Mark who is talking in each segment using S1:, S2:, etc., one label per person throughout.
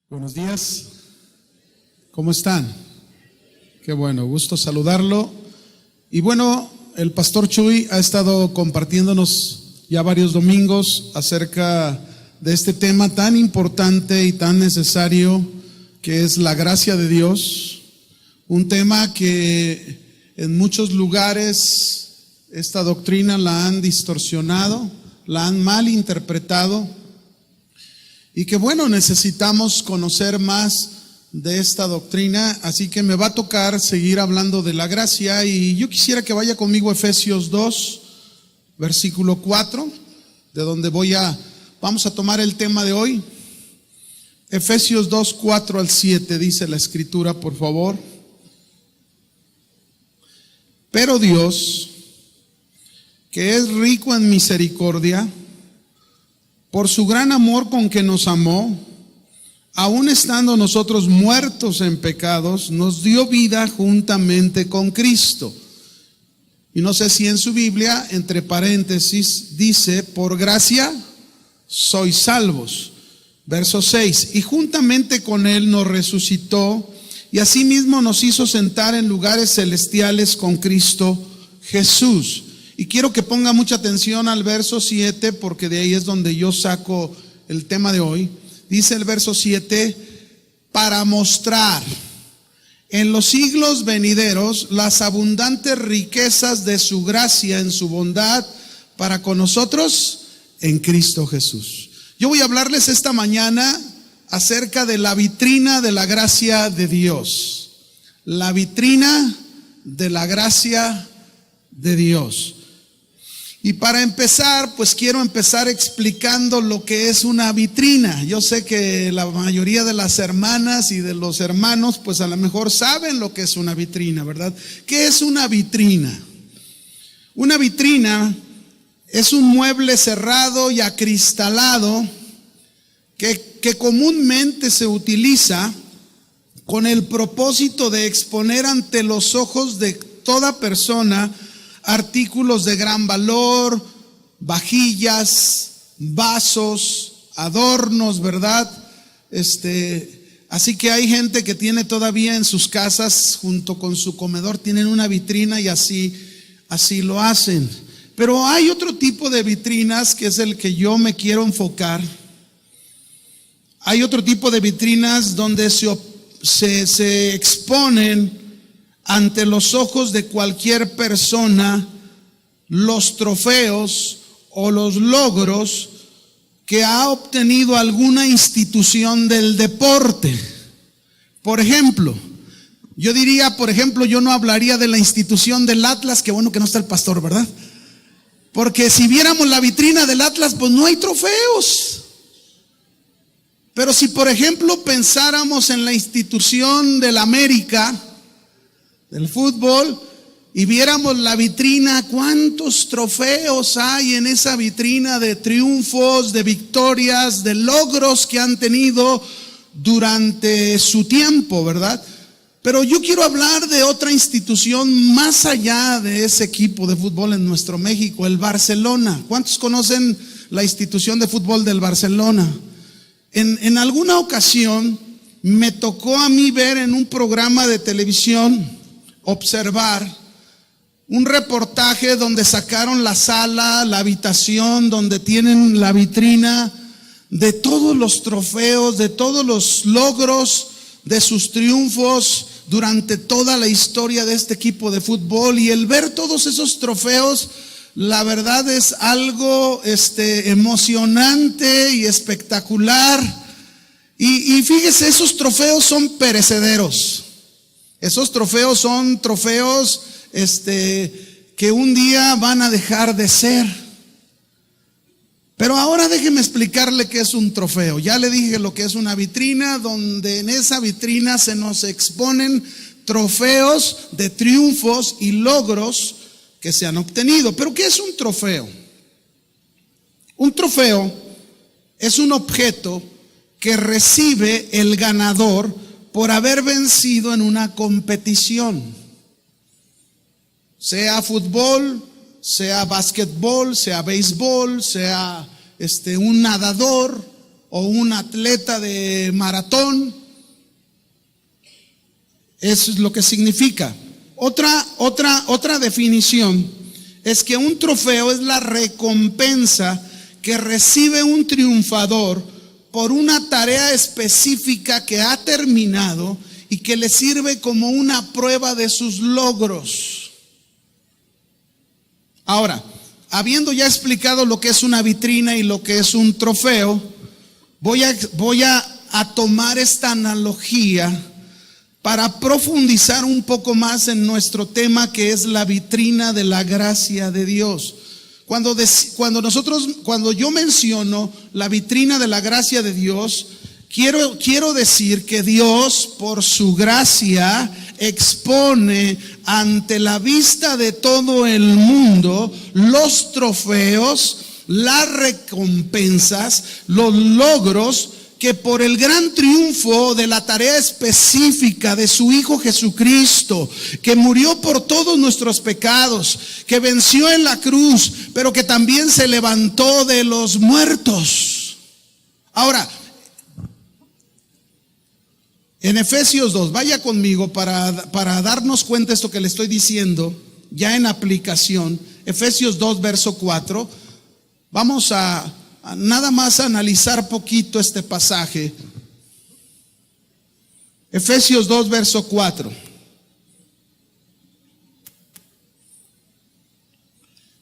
S1: Buenos días, ¿cómo están? Qué bueno, gusto saludarlo. Y bueno, el pastor Chuy ha estado compartiéndonos ya varios domingos acerca de este tema tan importante y tan necesario que es la gracia de Dios. Un tema que en muchos lugares esta doctrina la han distorsionado, la han malinterpretado. Y que bueno, necesitamos conocer más de esta doctrina, así que me va a tocar seguir hablando de la gracia y yo quisiera que vaya conmigo a Efesios 2, versículo 4, de donde vamos a tomar el tema de hoy. Efesios 2, 4 al 7 dice la escritura, por favor. Pero Dios, que es rico en misericordia, por su gran amor con que nos amó, aun estando nosotros muertos en pecados, nos dio vida juntamente con Cristo. Y no sé si en su Biblia, entre paréntesis, dice, por gracia sois salvos. Verso 6, y juntamente con Él nos resucitó, y asimismo nos hizo sentar en lugares celestiales con Cristo Jesús. Y quiero que ponga mucha atención al verso 7, porque de ahí es donde yo saco el tema de hoy. Dice el verso 7, para mostrar en los siglos venideros las abundantes riquezas de su gracia en su bondad para con nosotros en Cristo Jesús. Yo voy a hablarles esta mañana acerca de la vitrina de la gracia de Dios. La vitrina de la gracia de Dios. Y para empezar, pues quiero empezar explicando lo que es una vitrina. Yo sé que la mayoría de las hermanas y de los hermanos, pues a lo mejor saben lo que es una vitrina, ¿verdad? ¿Qué es una vitrina? Una vitrina es un mueble cerrado y acristalado que comúnmente se utiliza con el propósito de exponer ante los ojos de toda persona artículos de gran valor, vajillas, vasos, adornos, ¿verdad? Así que hay gente que tiene todavía en sus casas, junto con su comedor, tienen una vitrina y así lo hacen. Pero hay otro tipo de vitrinas que es el que yo me quiero enfocar. Hay otro tipo de vitrinas donde se exponen ante los ojos de cualquier persona los trofeos o los logros que ha obtenido alguna institución del deporte. Por ejemplo, yo no hablaría de la institución del Atlas, que bueno que no está el pastor, ¿verdad? Porque si viéramos la vitrina del Atlas, pues no hay trofeos. Pero si por ejemplo pensáramos en la institución del América, del fútbol, y viéramos la vitrina, cuántos trofeos hay en esa vitrina de triunfos, de victorias, de logros que han tenido durante su tiempo, ¿verdad? Pero yo quiero hablar de otra institución más allá de ese equipo de fútbol en nuestro México, el Barcelona. ¿Cuántos conocen la institución de fútbol del Barcelona? En alguna ocasión me tocó a mí ver en un programa de televisión, observar un reportaje donde sacaron la sala, la habitación donde tienen la vitrina de todos los trofeos, de todos los logros, de sus triunfos durante toda la historia de este equipo de fútbol. Y el ver todos esos trofeos, la verdad es algo emocionante y espectacular. Y fíjese, esos trofeos son perecederos. Esos trofeos son trofeos que un día van a dejar de ser. Pero ahora déjeme explicarle qué es un trofeo. Ya le dije lo que es una vitrina, donde en esa vitrina se nos exponen trofeos de triunfos y logros que se han obtenido. Pero ¿qué es un trofeo? Un trofeo es un objeto que recibe el ganador por haber vencido en una competición, sea fútbol, sea básquetbol, sea béisbol, sea un nadador, o un atleta de maratón. Eso es lo que significa. Otra definición es que un trofeo es la recompensa que recibe un triunfador por una tarea específica que ha terminado y que le sirve como una prueba de sus logros. Ahora, habiendo ya explicado lo que es una vitrina y lo que es un trofeo, voy a tomar esta analogía para profundizar un poco más en nuestro tema, que es la vitrina de la gracia de Dios. Cuando yo menciono la vitrina de la gracia de Dios, quiero decir que Dios, por su gracia, expone ante la vista de todo el mundo los trofeos, las recompensas, los logros que por el gran triunfo de la tarea específica de su Hijo Jesucristo, que murió por todos nuestros pecados, que venció en la cruz, pero que también se levantó de los muertos. Ahora, en Efesios 2, vaya conmigo para darnos cuenta de esto que le estoy diciendo, ya en aplicación. Efesios 2, verso 4. Vamos a nada más analizar poquito este pasaje. Efesios 2, verso 4.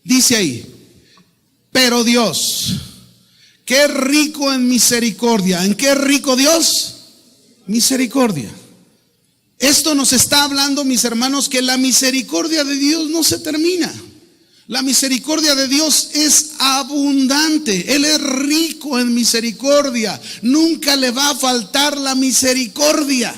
S1: Dice ahí: pero Dios, que es rico en misericordia. ¿En qué es rico Dios? Misericordia. Esto nos está hablando, mis hermanos, que la misericordia de Dios no se termina. La misericordia de Dios es abundante. Él es rico en misericordia. Nunca le va a faltar la misericordia.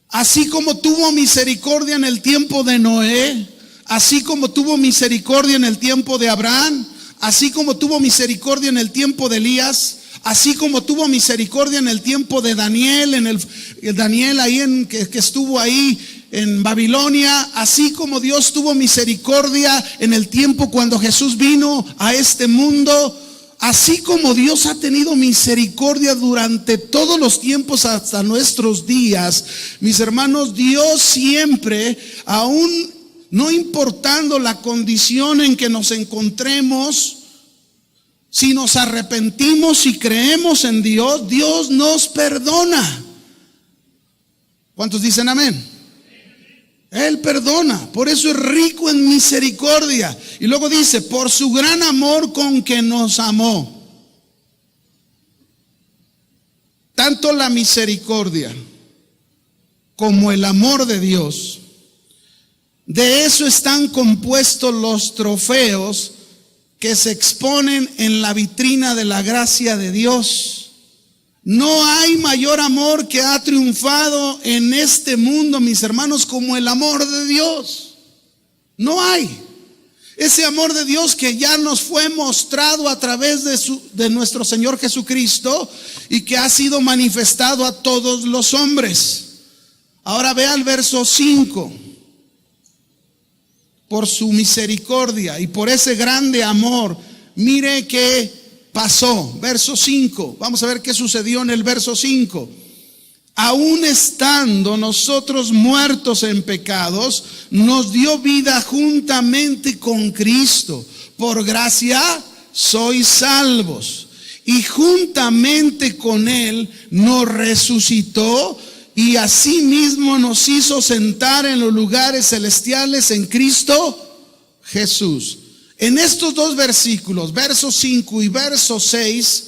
S1: Así como tuvo misericordia en el tiempo de Noé, así como tuvo misericordia en el tiempo de Abraham, así como tuvo misericordia en el tiempo de Elías, así como tuvo misericordia en el tiempo de Daniel, el Daniel ahí que estuvo ahí en Babilonia, así como Dios tuvo misericordia en el tiempo cuando Jesús vino a este mundo, así como Dios ha tenido misericordia durante todos los tiempos hasta nuestros días, mis hermanos, Dios siempre, aún no importando la condición en que nos encontremos, si nos arrepentimos y creemos en Dios, Dios nos perdona. ¿Cuántos dicen amén? Él perdona, por eso es rico en misericordia. Y luego dice, por su gran amor con que nos amó. Tanto la misericordia como el amor de Dios, de eso están compuestos los trofeos que se exponen en la vitrina de la gracia de Dios. No hay mayor amor que ha triunfado en este mundo, mis hermanos, como el amor de Dios. No hay. Ese amor de Dios que ya nos fue mostrado a través de nuestro Señor Jesucristo y que ha sido manifestado a todos los hombres. Ahora vea el verso 5. Por su misericordia y por ese grande amor, mire que pasó. Verso 5, vamos a ver qué sucedió en el verso 5. Aún estando nosotros muertos en pecados, nos dio vida juntamente con Cristo. Por gracia sois salvos. Y juntamente con Él nos resucitó y asimismo nos hizo sentar en los lugares celestiales en Cristo Jesús. En estos dos versículos, verso 5 y verso 6,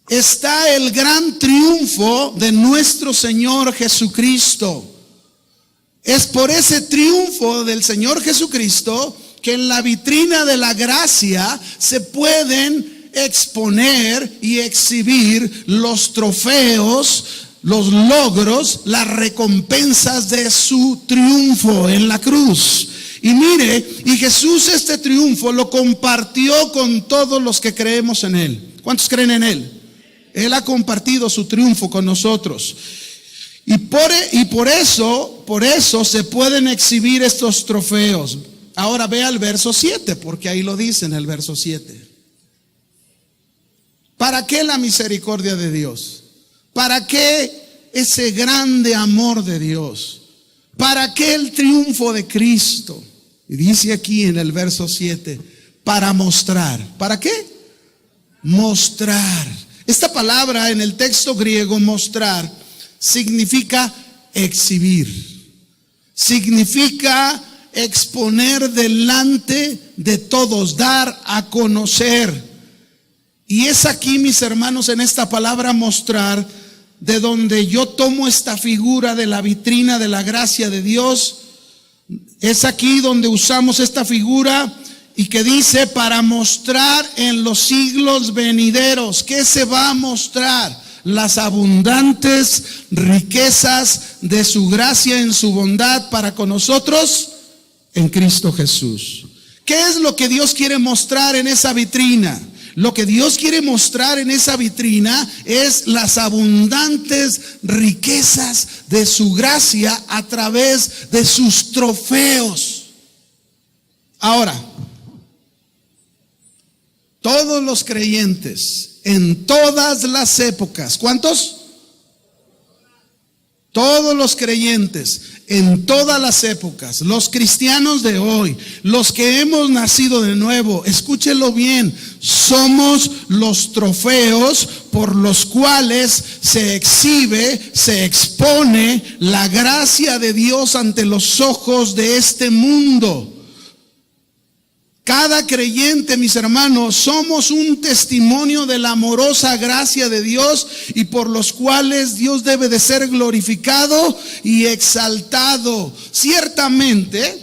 S1: está el gran triunfo de nuestro Señor Jesucristo. Es por ese triunfo del Señor Jesucristo que en la vitrina de la gracia se pueden exponer y exhibir los trofeos, los logros, las recompensas de su triunfo en la cruz. Y mire, y Jesús este triunfo lo compartió con todos los que creemos en Él. ¿Cuántos creen en Él? Él ha compartido su triunfo con nosotros. Y por eso se pueden exhibir estos trofeos. Ahora vea el verso 7, porque ahí lo dice en el verso 7. ¿Para qué la misericordia de Dios? ¿Para qué ese grande amor de Dios? ¿Para qué el triunfo de Cristo? Y dice aquí en el verso 7, para mostrar. ¿Para qué? Mostrar. Esta palabra en el texto griego, mostrar, significa exhibir. Significa exponer delante de todos, dar a conocer. Y es aquí, mis hermanos, en esta palabra mostrar, de donde yo tomo esta figura de la vitrina de la gracia de Dios. Es aquí donde usamos esta figura y que dice para mostrar en los siglos venideros. ¿Qué se va a mostrar? Las abundantes riquezas de su gracia en su bondad para con nosotros en Cristo Jesús. ¿Qué es lo que Dios quiere mostrar en esa vitrina? Lo que Dios quiere mostrar en esa vitrina es las abundantes riquezas de su gracia a través de sus trofeos. Ahora, todos los creyentes en todas las épocas, ¿cuántos? Todos los creyentes en todas las épocas, los cristianos de hoy, los que hemos nacido de nuevo, escúchelo bien, somos los trofeos por los cuales se exhibe, se expone la gracia de Dios ante los ojos de este mundo. Cada creyente, mis hermanos, somos un testimonio de la amorosa gracia de Dios y por los cuales Dios debe de ser glorificado y exaltado. Ciertamente,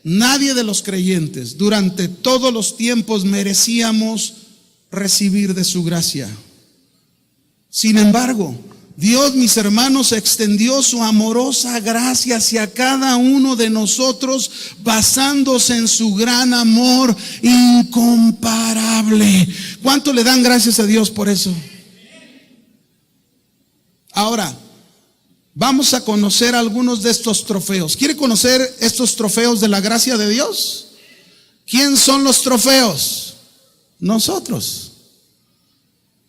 S1: nadie de los creyentes durante todos los tiempos merecíamos recibir de su gracia. Sin embargo, Dios, mis hermanos, extendió su amorosa gracia hacia cada uno de nosotros, basándose en su gran amor incomparable. ¿Cuánto le dan gracias a Dios por eso? Ahora, vamos a conocer algunos de estos trofeos. ¿Quiere conocer estos trofeos de la gracia de Dios? ¿Quién son los trofeos? Nosotros.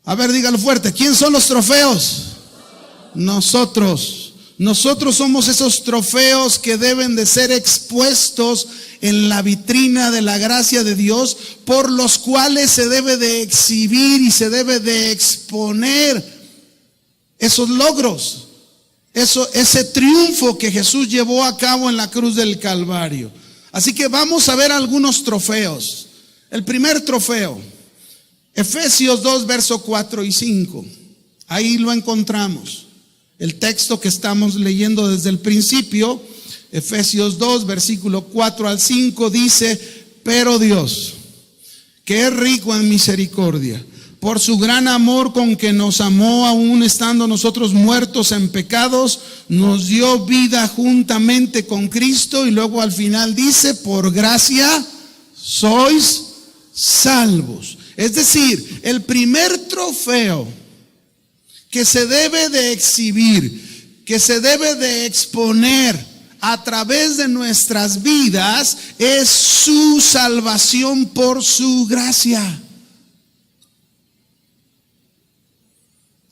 S1: A ver, dígalo fuerte. ¿Quién son los trofeos? Nosotros somos esos trofeos que deben de ser expuestos en la vitrina de la gracia de Dios, por los cuales se debe de exhibir y se debe de exponer esos logros, ese triunfo que Jesús llevó a cabo en la cruz del Calvario. Así que vamos a ver algunos trofeos. El primer trofeo, Efesios 2, verso 4 y 5. Ahí lo encontramos. El texto que estamos leyendo desde el principio, Efesios 2, versículo 4 al 5, dice: pero Dios, que es rico en misericordia, por su gran amor con que nos amó, aún estando nosotros muertos en pecados, nos dio vida juntamente con Cristo. Y luego al final dice: por gracia sois salvos. Es decir, el primer trofeo que se debe de exhibir, que se debe de exponer a través de nuestras vidas, es su salvación por su gracia.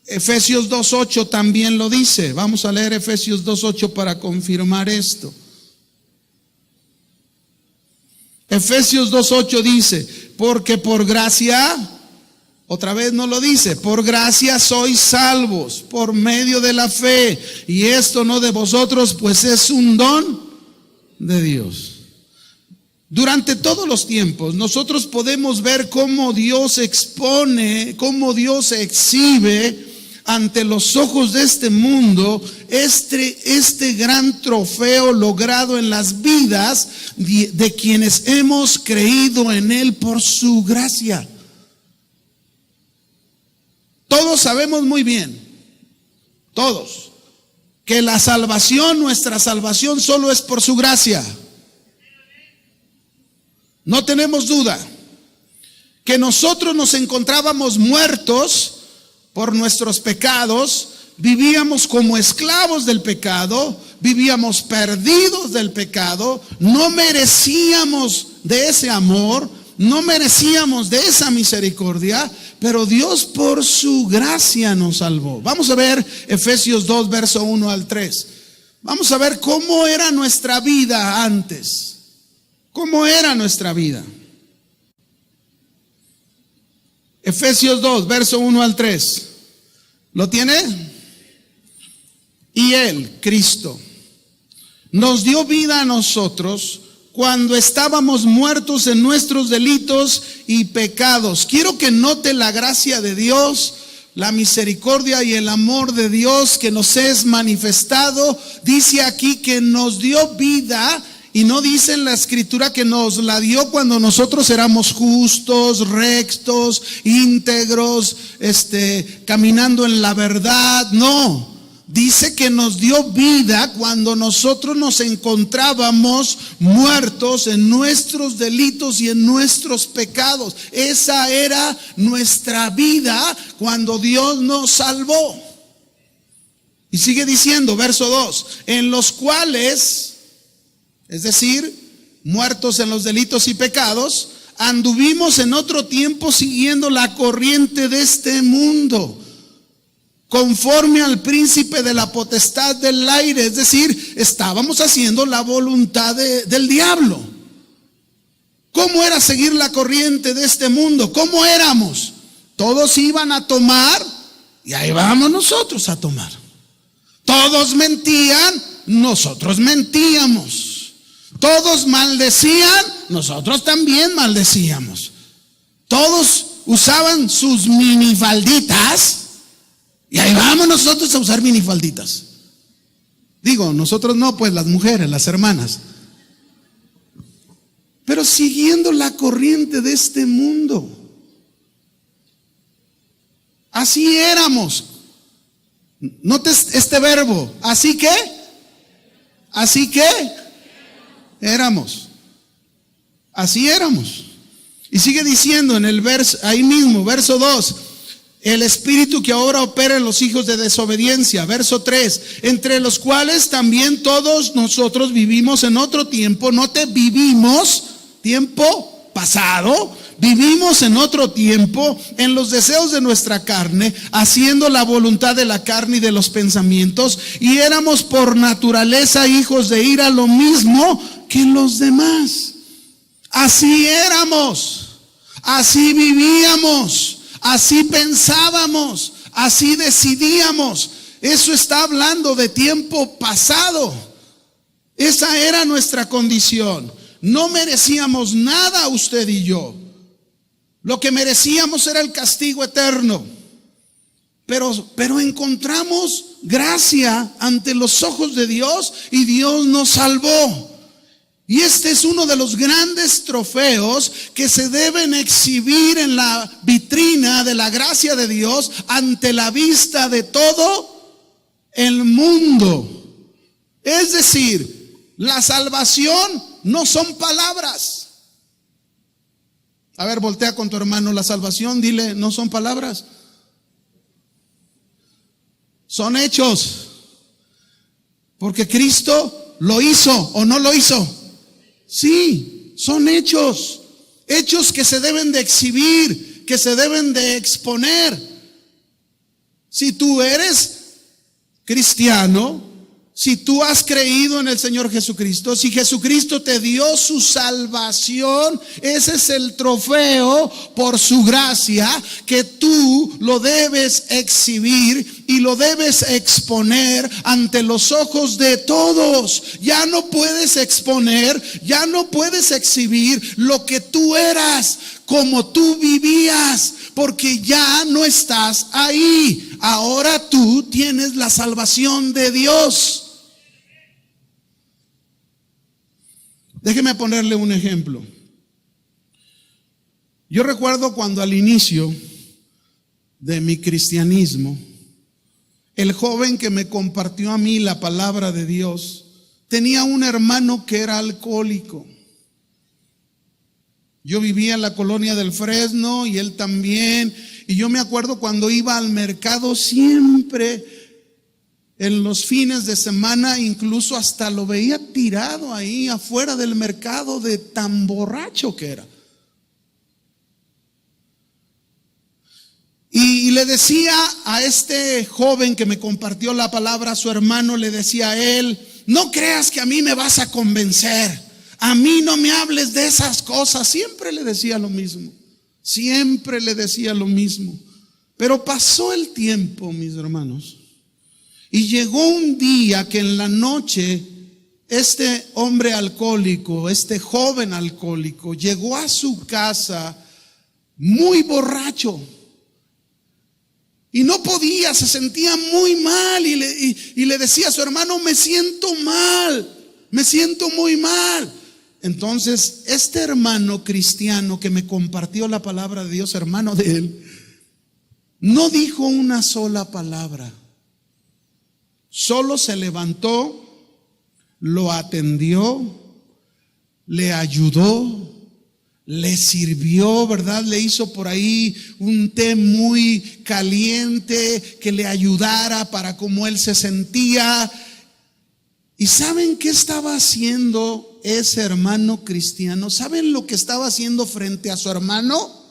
S1: Efesios 2:8 también lo dice. Vamos a leer Efesios 2:8 para confirmar esto. Efesios 2:8 dice: porque por gracia, otra vez no lo dice, por gracia sois salvos por medio de la fe, y esto no de vosotros, pues es un don de Dios. Durante todos los tiempos nosotros podemos ver cómo Dios expone, cómo Dios exhibe ante los ojos de este mundo este gran trofeo logrado en las vidas de quienes hemos creído en Él por su gracia. Todos sabemos muy bien, todos, que la salvación, nuestra salvación, solo es por su gracia. No tenemos duda que nosotros nos encontrábamos muertos por nuestros pecados, vivíamos como esclavos del pecado, vivíamos perdidos del pecado, no merecíamos de ese amor, no merecíamos de esa misericordia, pero Dios por su gracia nos salvó. Vamos a ver Efesios 2, verso 1 al 3. Vamos a ver cómo era nuestra vida antes. ¿Cómo era nuestra vida? Efesios 2, verso 1 al 3. ¿Lo tiene? Y Él, Cristo, nos dio vida a nosotros cuando estábamos muertos en nuestros delitos y pecados. Quiero que note la gracia de Dios, la misericordia y el amor de Dios que nos es manifestado. Dice aquí que nos dio vida, y no dice en la escritura que nos la dio cuando nosotros éramos justos, rectos, íntegros, caminando en la verdad. No, dice que nos dio vida cuando nosotros nos encontrábamos muertos en nuestros delitos y en nuestros pecados. Esa era nuestra vida cuando Dios nos salvó. Y sigue diciendo, verso 2, en los cuales, es decir, muertos en los delitos y pecados, anduvimos en otro tiempo siguiendo la corriente de este mundo, conforme al príncipe de la potestad del aire. Es decir, estábamos haciendo la voluntad del diablo. ¿Cómo era seguir la corriente de este mundo? ¿Cómo éramos? Todos iban a tomar y ahí vamos nosotros a tomar. Todos mentían, nosotros mentíamos. Todos maldecían, nosotros también maldecíamos. Todos usaban sus minifalditas y ahí vamos nosotros a usar minifalditas. Digo, nosotros no, pues las mujeres, las hermanas. Pero siguiendo la corriente de este mundo. Así éramos. Note este verbo. Así que éramos. Así éramos. Y sigue diciendo en el verso, ahí mismo, verso 2, el espíritu que ahora opera en los hijos de desobediencia. Verso 3, entre los cuales también todos nosotros vivimos en otro tiempo. Note, vivimos, tiempo pasado, vivimos en otro tiempo, en los deseos de nuestra carne, haciendo la voluntad de la carne y de los pensamientos, y éramos por naturaleza hijos de ira, lo mismo que los demás. Así éramos, así vivíamos, así pensábamos, así decidíamos. Eso está hablando de tiempo pasado. Esa era nuestra condición. No merecíamos nada usted y yo. Lo que merecíamos era el castigo eterno. Pero encontramos gracia ante los ojos de Dios y Dios nos salvó. Y este es uno de los grandes trofeos que se deben exhibir en la vitrina de la gracia de Dios ante la vista de todo el mundo. Es decir, la salvación no son palabras. A ver, voltea con tu hermano, la salvación, dile, no son palabras. Son hechos. Porque Cristo lo hizo o no lo hizo. Sí, son hechos. Hechos que se deben de exhibir, que se deben de exponer. Si tú eres cristiano, si tú has creído en el Señor Jesucristo, si Jesucristo te dio su salvación, ese es el trofeo por su gracia que tú lo debes exhibir y lo debes exponer ante los ojos de todos. Ya no puedes exponer, ya no puedes exhibir lo que tú eras, como tú vivías, porque ya no estás ahí. Ahora tú tienes la salvación de Dios. Déjeme ponerle un ejemplo. Yo recuerdo cuando al inicio de mi cristianismo, el joven que me compartió a mí la palabra de Dios tenía un hermano que era alcohólico. Yo vivía en la colonia del Fresno y él también. Y yo me acuerdo cuando iba al mercado siempre en los fines de semana, incluso hasta lo veía tirado ahí afuera del mercado de tan borracho que era. le decía a este joven que me compartió la palabra, a su hermano, le decía a él: no creas que a mí me vas a convencer, a mí no me hables de esas cosas. Siempre le decía lo mismo, siempre le decía lo mismo. Pero pasó el tiempo, mis hermanos, y llegó un día que en la noche este hombre alcohólico, este joven alcohólico, llegó a su casa muy borracho. Y no podía, se sentía muy mal y le decía a su hermano: me siento mal, me siento muy mal. Entonces este hermano cristiano que me compartió la palabra de Dios, hermano de él, no dijo una sola palabra. Solo se levantó, lo atendió, le ayudó, le sirvió, ¿verdad? Le hizo por ahí un té muy caliente que le ayudara para cómo él se sentía. ¿Y saben qué estaba haciendo ese hermano cristiano? ¿Saben lo que estaba haciendo frente a su hermano?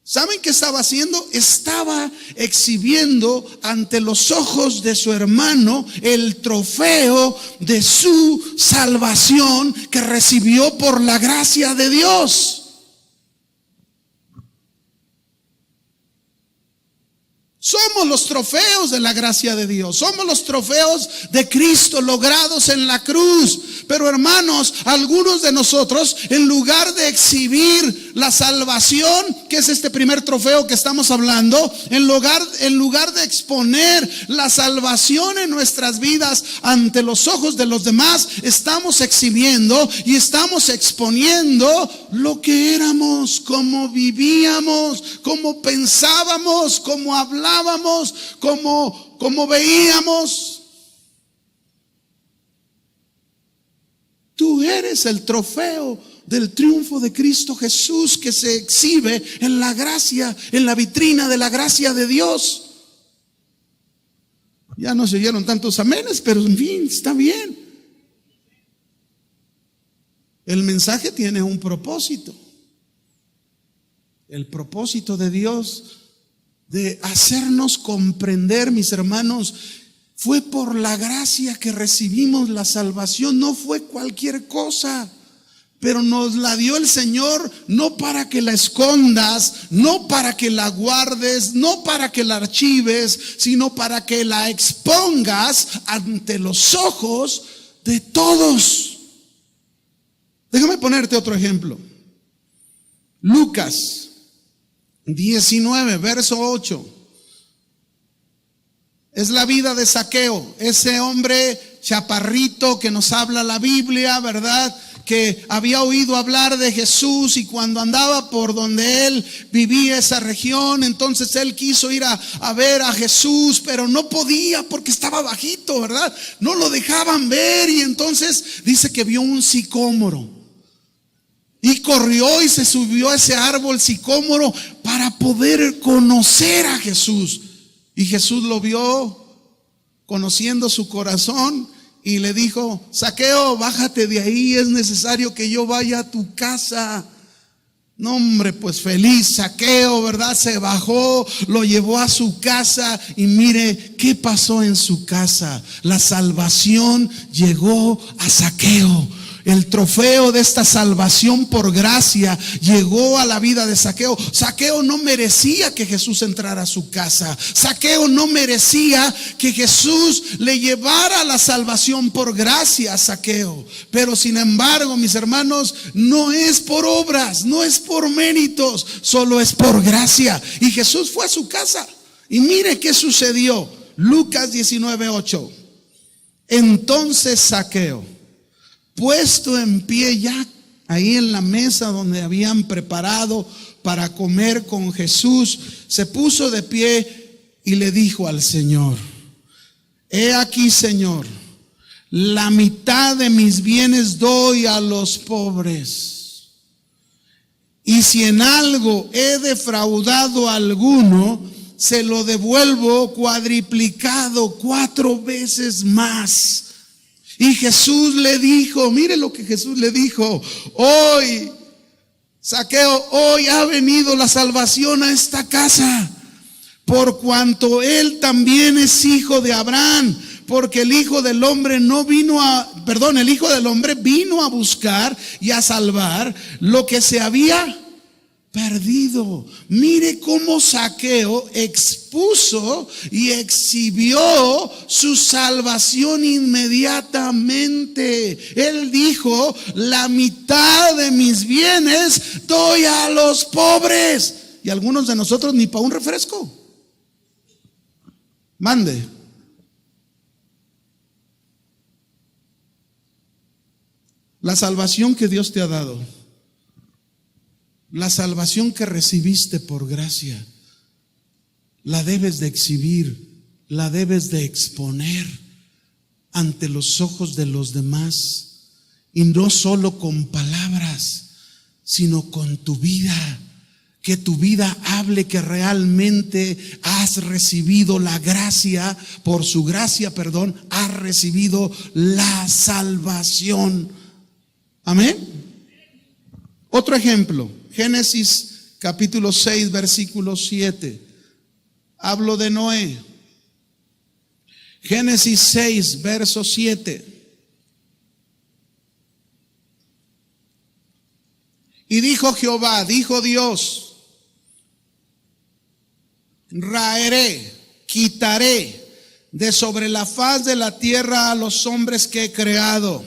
S1: ¿Saben qué estaba haciendo? Estaba exhibiendo ante los ojos de su hermano el trofeo de su salvación que recibió por la gracia de Dios. Somos los trofeos de la gracia de Dios. Somos los trofeos de Cristo logrados en la cruz. Pero hermanos, algunos de nosotros, en lugar de exhibir la salvación, que es este primer trofeo que estamos hablando, en lugar de exponer la salvación en nuestras vidas ante los ojos de los demás, estamos exhibiendo y estamos exponiendo lo que éramos, cómo vivíamos, cómo pensábamos, cómo hablábamos, cómo veíamos. Tú eres el trofeo del triunfo de Cristo Jesús que se exhibe en la gracia, en la vitrina de la gracia de Dios. Ya no se oyeron tantos amenes, pero en fin, está bien. El mensaje tiene un propósito. El propósito de Dios de hacernos comprender, mis hermanos, fue por la gracia que recibimos la salvación, no fue cualquier cosa. Pero nos la dio el Señor no para que la escondas, no para que la guardes, no para que la archives, sino para que la expongas ante los ojos de todos. Déjame ponerte otro ejemplo. Lucas 19, verso 8. Es la vida de Zaqueo, ese hombre chaparrito que nos habla la Biblia, ¿verdad? Que había oído hablar de Jesús, y cuando andaba por donde él vivía, esa región, entonces él quiso ir a ver a Jesús, pero no podía porque estaba bajito, ¿verdad? No lo dejaban ver, y entonces dice que vio un sicómoro y corrió y se subió a ese árbol sicómoro para poder conocer a Jesús. Y Jesús lo vio, conociendo su corazón, y le dijo: Zaqueo, bájate de ahí, es necesario que yo vaya a tu casa. No, hombre, pues feliz Zaqueo, ¿verdad? Se bajó, lo llevó a su casa, y mire qué pasó en su casa. La salvación llegó a Zaqueo. El trofeo de esta salvación por gracia llegó a la vida de Zaqueo. Zaqueo no merecía que Jesús entrara a su casa. Zaqueo no merecía que Jesús le llevara la salvación por gracia a Zaqueo. Pero sin embargo, mis hermanos, no es por obras, no es por méritos, solo es por gracia. Y Jesús fue a su casa. Y mire qué sucedió. Lucas 19:8. Entonces Zaqueo, puesto en pie ya ahí en la mesa donde habían preparado para comer con Jesús, se puso de pie y le dijo al Señor: he aquí, Señor, la mitad de mis bienes doy a los pobres, y si en algo he defraudado a alguno, se lo devuelvo cuadriplicado 4 veces más. Y Jesús le dijo, mire lo que Jesús le dijo: hoy, Zaqueo, hoy ha venido la salvación a esta casa, por cuanto él también es hijo de Abraham, porque el Hijo del Hombre el Hijo del Hombre vino a buscar y a salvar lo que se había perdido. Mire cómo Zaqueo expuso y exhibió su salvación inmediatamente. Él dijo: la mitad de mis bienes doy a los pobres. Y algunos de nosotros ni para un refresco. Mande. La salvación que Dios te ha dado, la salvación que recibiste por gracia, la debes de exhibir, la debes de exponer ante los ojos de los demás, y no solo con palabras, sino con tu vida. Que tu vida hable que realmente has recibido la gracia, por su gracia, has recibido la salvación. Amén. Otro ejemplo, Génesis capítulo 6, versículo 7. Hablo de Noé. Génesis 6, verso 7. Y dijo Jehová, dijo Dios: raeré, quitaré de sobre la faz de la tierra a los hombres que he creado,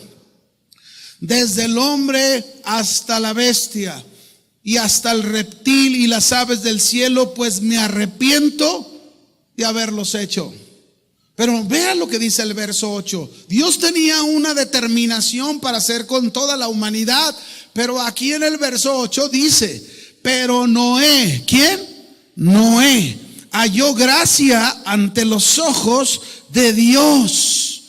S1: desde el hombre hasta la bestia y hasta el reptil y las aves del cielo, pues me arrepiento de haberlos hecho. Pero vea lo que dice el verso 8. Dios tenía una determinación para hacer con toda la humanidad, pero aquí en el verso 8 dice: pero Noé, ¿quién? Noé halló gracia ante los ojos de Dios.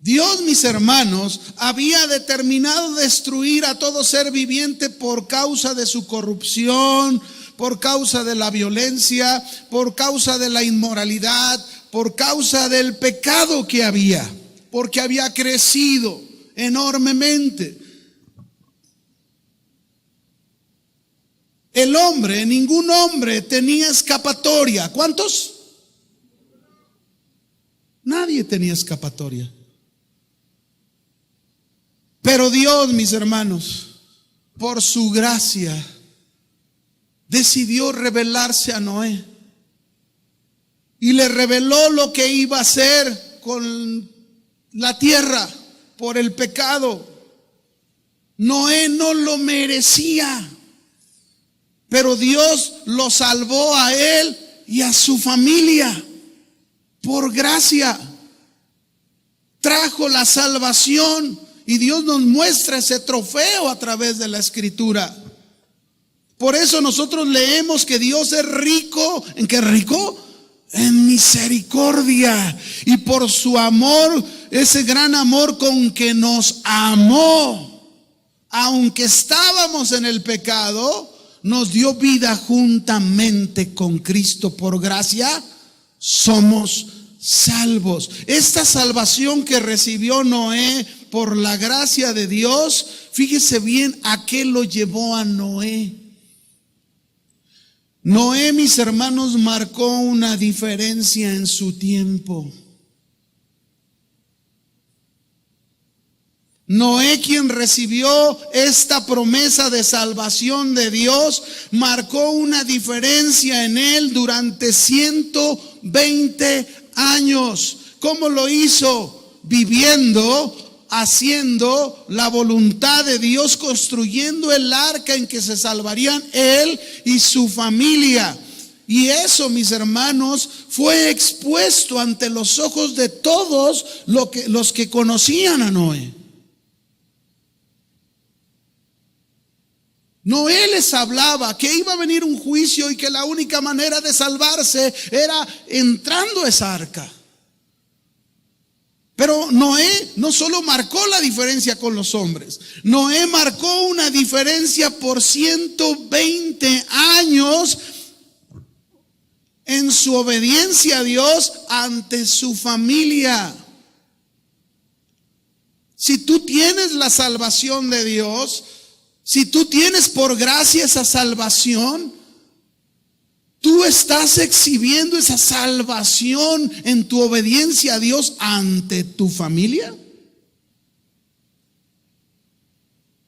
S1: Dios, mis hermanos, había determinado destruir a todo ser viviente por causa de su corrupción, por causa de la violencia, por causa de la inmoralidad, por causa del pecado que había, porque había crecido enormemente. El hombre, ningún hombre tenía escapatoria. ¿Cuántos? Nadie tenía escapatoria. Pero Dios, mis hermanos, por su gracia, decidió revelarse a Noé. Y le reveló lo que iba a hacer con la tierra por el pecado. Noé no lo merecía, pero Dios lo salvó a él y a su familia por gracia. Trajo la salvación. Y Dios nos muestra ese trofeo a través de la Escritura. Por eso nosotros leemos que Dios es rico. ¿En qué rico? En misericordia. Y por su amor, ese gran amor con que nos amó, aunque estábamos en el pecado, nos dio vida juntamente con Cristo. Por gracia somos salvos. Esta salvación que recibió Noé por la gracia de Dios, fíjese bien a qué lo llevó a Noé. Noé, mis hermanos, marcó una diferencia en su tiempo. Noé, quien recibió esta promesa de salvación de Dios, marcó una diferencia en él durante 120 años. ¿Cómo lo hizo? Viviendo, haciendo la voluntad de Dios, construyendo el arca en que se salvarían él y su familia. Y eso, mis hermanos, fue expuesto ante los ojos de todos los que conocían a Noé. Noé les hablaba que iba a venir un juicio y que la única manera de salvarse era entrando a esa arca. Pero Noé no solo marcó la diferencia con los hombres, Noé marcó una diferencia por 120 años en su obediencia a Dios ante su familia. Si tú tienes la salvación de Dios, si tú tienes por gracia esa salvación, ¿Tú estás exhibiendo esa salvación en tu obediencia a Dios ante tu familia?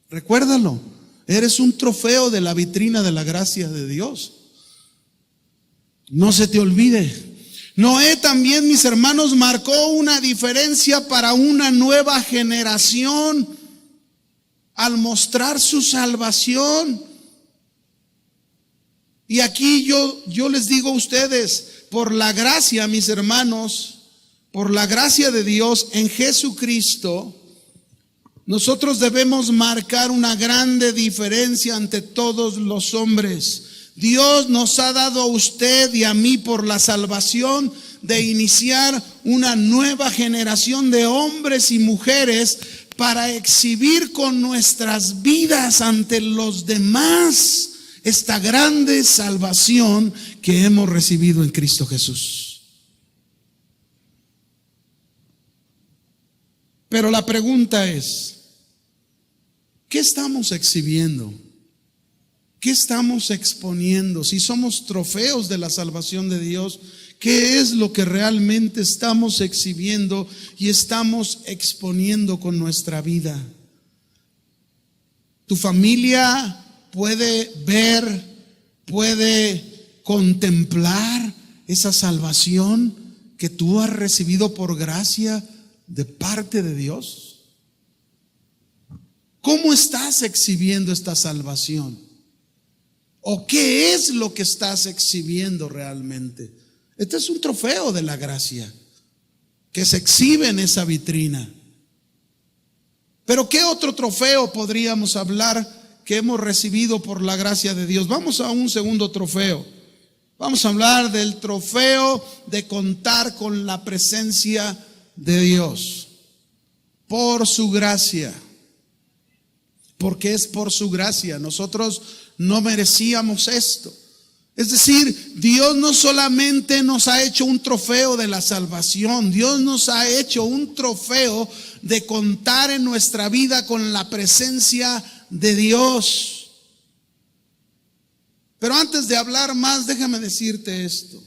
S1: Recuérdalo, eres un trofeo de la vitrina de la gracia de Dios. No se te olvide. Noé también, mis hermanos, marcó una diferencia para una nueva generación al mostrar su salvación. Y aquí yo les digo a ustedes, por la gracia, mis hermanos, por la gracia de Dios en Jesucristo, nosotros debemos marcar una grande diferencia ante todos los hombres. Dios nos ha dado a usted y a mí por la salvación de iniciar una nueva generación de hombres y mujeres para exhibir con nuestras vidas ante los demás esta grande salvación que hemos recibido en Cristo Jesús. Pero la pregunta es, ¿qué estamos exhibiendo? ¿Qué estamos exponiendo? Si somos trofeos de la salvación de Dios, ¿qué es lo que realmente estamos exhibiendo y estamos exponiendo con nuestra vida? Tu familia puede ver, puede contemplar esa salvación que tú has recibido por gracia de parte de Dios. ¿Cómo estás exhibiendo esta salvación? ¿O qué es lo que estás exhibiendo realmente? Este es un trofeo de la gracia que se exhibe en esa vitrina. Pero ¿qué otro trofeo podríamos hablar que hemos recibido por la gracia de Dios? Vamos a un segundo trofeo. Vamos a hablar del trofeo de contar con la presencia de Dios por su gracia. Porque es por su gracia. Nosotros no merecíamos esto. Es decir, Dios no solamente nos ha hecho un trofeo de la salvación, Dios nos ha hecho un trofeo de contar en nuestra vida con la presencia de Dios. Pero antes de hablar más, déjame decirte esto.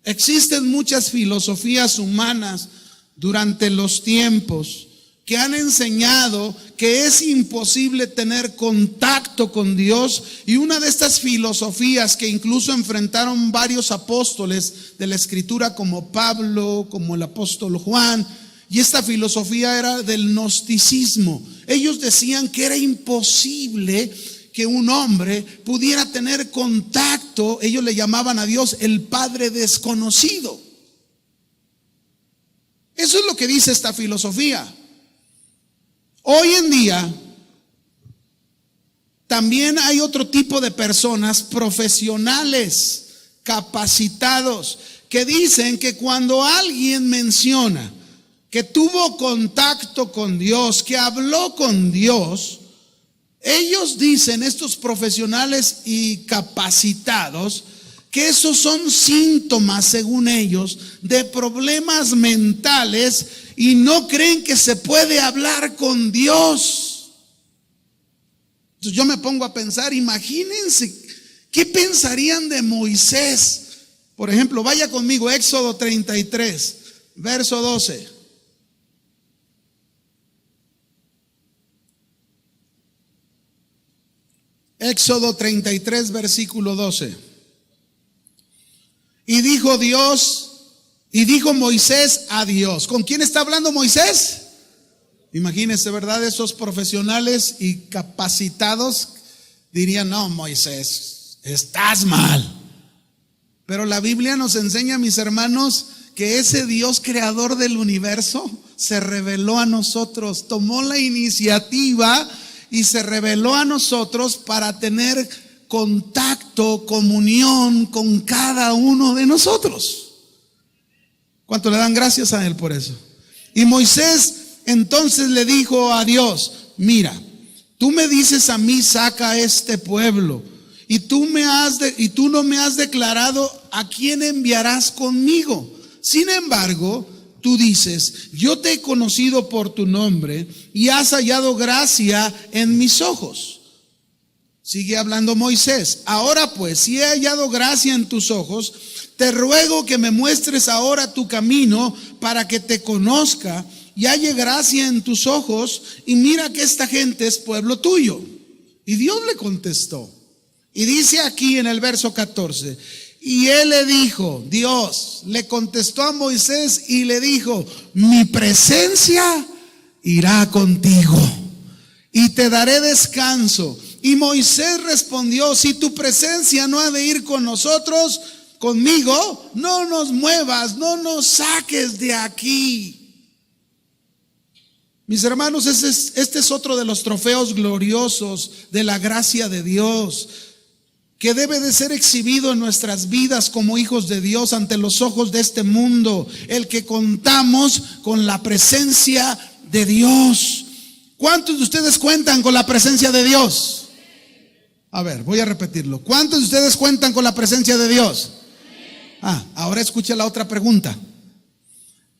S1: Existen muchas filosofías humanas durante los tiempos que han enseñado que es imposible tener contacto con Dios, y una de estas filosofías que incluso enfrentaron varios apóstoles de la Escritura como Pablo, como el apóstol Juan, y esta filosofía era del gnosticismo. Ellos decían que era imposible que un hombre pudiera tener contacto, ellos le llamaban a Dios el Padre desconocido. Eso es lo que dice esta filosofía. Hoy en día también hay otro tipo de personas profesionales, capacitados, que dicen que cuando alguien menciona que tuvo contacto con Dios, que habló con Dios, ellos dicen, estos profesionales y capacitados, que esos son síntomas, según ellos, de problemas mentales y no creen que se puede hablar con Dios. Entonces yo me pongo a pensar, imagínense, ¿qué pensarían de Moisés? Por ejemplo, vaya conmigo, Éxodo 33, verso 12. Éxodo 33, versículo 12. Y dijo Moisés a Dios. ¿Con quién está hablando Moisés? Imagínense, ¿verdad? Esos profesionales y capacitados dirían, no, Moisés, estás mal. Pero la Biblia nos enseña, mis hermanos, que ese Dios creador del universo se reveló a nosotros, tomó la iniciativa y se reveló a nosotros para tener contacto, comunión con cada uno de nosotros. ¿Cuánto le dan gracias a él por eso? Y Moisés entonces le dijo a Dios, mira, tú me dices a mí, saca a este pueblo, y tú no me has declarado a quién enviarás conmigo. Sin embargo, tú dices, yo te he conocido por tu nombre y has hallado gracia en mis ojos. Sigue hablando Moisés. Ahora pues, si he hallado gracia en tus ojos, te ruego que me muestres ahora tu camino para que te conozca y halle gracia en tus ojos, y mira que esta gente es pueblo tuyo. Y Dios le contestó. Y dice aquí en el verso 14, y él le dijo, Dios le contestó a Moisés y le dijo, mi presencia irá contigo y te daré descanso. Y Moisés respondió, si tu presencia no ha de ir con nosotros, conmigo, no nos muevas, no nos saques de aquí. Mis hermanos, este es otro de los trofeos gloriosos de la gracia de Dios, que debe de ser exhibido en nuestras vidas como hijos de Dios ante los ojos de este mundo, el que contamos con la presencia de Dios. ¿Cuántos de ustedes cuentan con la presencia de Dios? A ver, voy a repetirlo. ¿Cuántos de ustedes cuentan con la presencia de Dios? Ahora escucha la otra pregunta.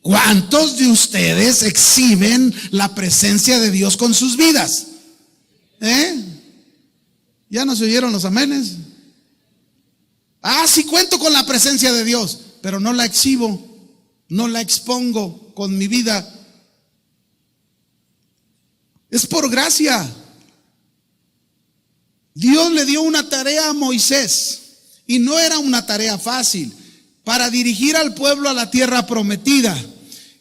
S1: ¿Cuántos de ustedes exhiben la presencia de Dios con sus vidas? ¿Ya no se oyeron los amenes? Sí cuento con la presencia de Dios, pero no la exhibo, no la expongo con mi vida. Es por gracia. Dios le dio una tarea a Moisés, y no era una tarea fácil, para dirigir al pueblo a la tierra prometida.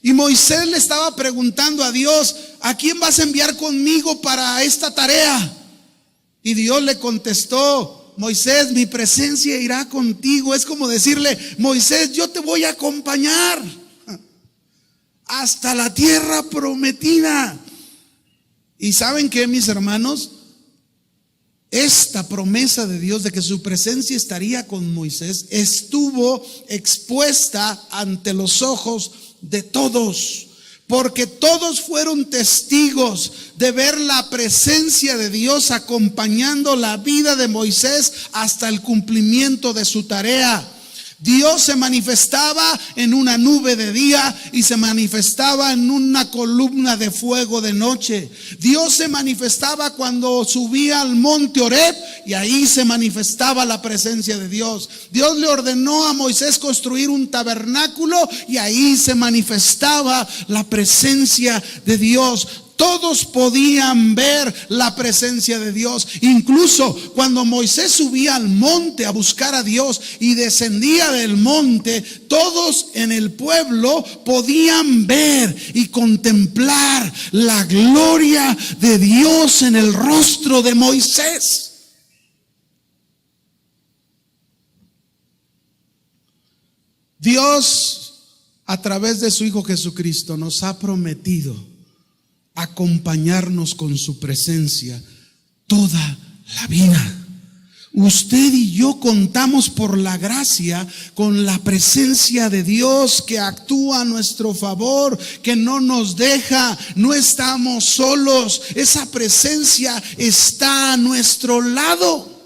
S1: Y Moisés le estaba preguntando a Dios, ¿a quién vas a enviar conmigo para esta tarea? Y Dios le contestó, Moisés, mi presencia irá contigo. Es como decirle, Moisés, yo te voy a acompañar hasta la tierra prometida. ¿Y saben qué, mis hermanos? Esta promesa de Dios de que su presencia estaría con Moisés estuvo expuesta ante los ojos de todos, porque todos fueron testigos de ver la presencia de Dios acompañando la vida de Moisés hasta el cumplimiento de su tarea. Dios se manifestaba en una nube de día y se manifestaba en una columna de fuego de noche. Dios se manifestaba cuando subía al monte Horeb y ahí se manifestaba la presencia de Dios. Dios le ordenó a Moisés construir un tabernáculo y ahí se manifestaba la presencia de Dios. Todos podían ver la presencia de Dios. Incluso cuando Moisés subía al monte a buscar a Dios y descendía del monte, todos en el pueblo podían ver y contemplar la gloria de Dios en el rostro de Moisés. Dios, a través de su Hijo Jesucristo, nos ha prometido acompañarnos con su presencia toda la vida. Usted y yo contamos por la gracia con la presencia de Dios que actúa a nuestro favor, que no nos deja, no estamos solos. Esa presencia está a nuestro lado.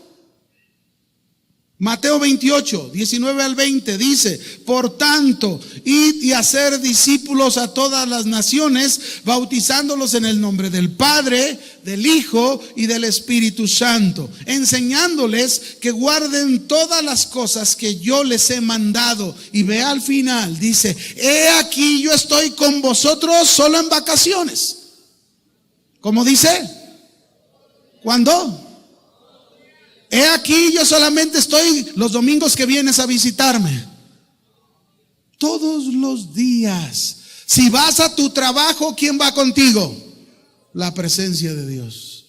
S1: Mateo 28, 19 al 20 dice, por tanto, id y hacer discípulos a todas las naciones, bautizándolos en el nombre del Padre, del Hijo y del Espíritu Santo, enseñándoles que guarden todas las cosas que yo les he mandado. Y ve al final, dice, he aquí yo estoy con vosotros solo en vacaciones. ¿Cómo dice? ¿Cuándo? He aquí yo solamente estoy los domingos que vienes a visitarme. Todos los días. Si vas a tu trabajo, ¿quién va contigo? La presencia de Dios.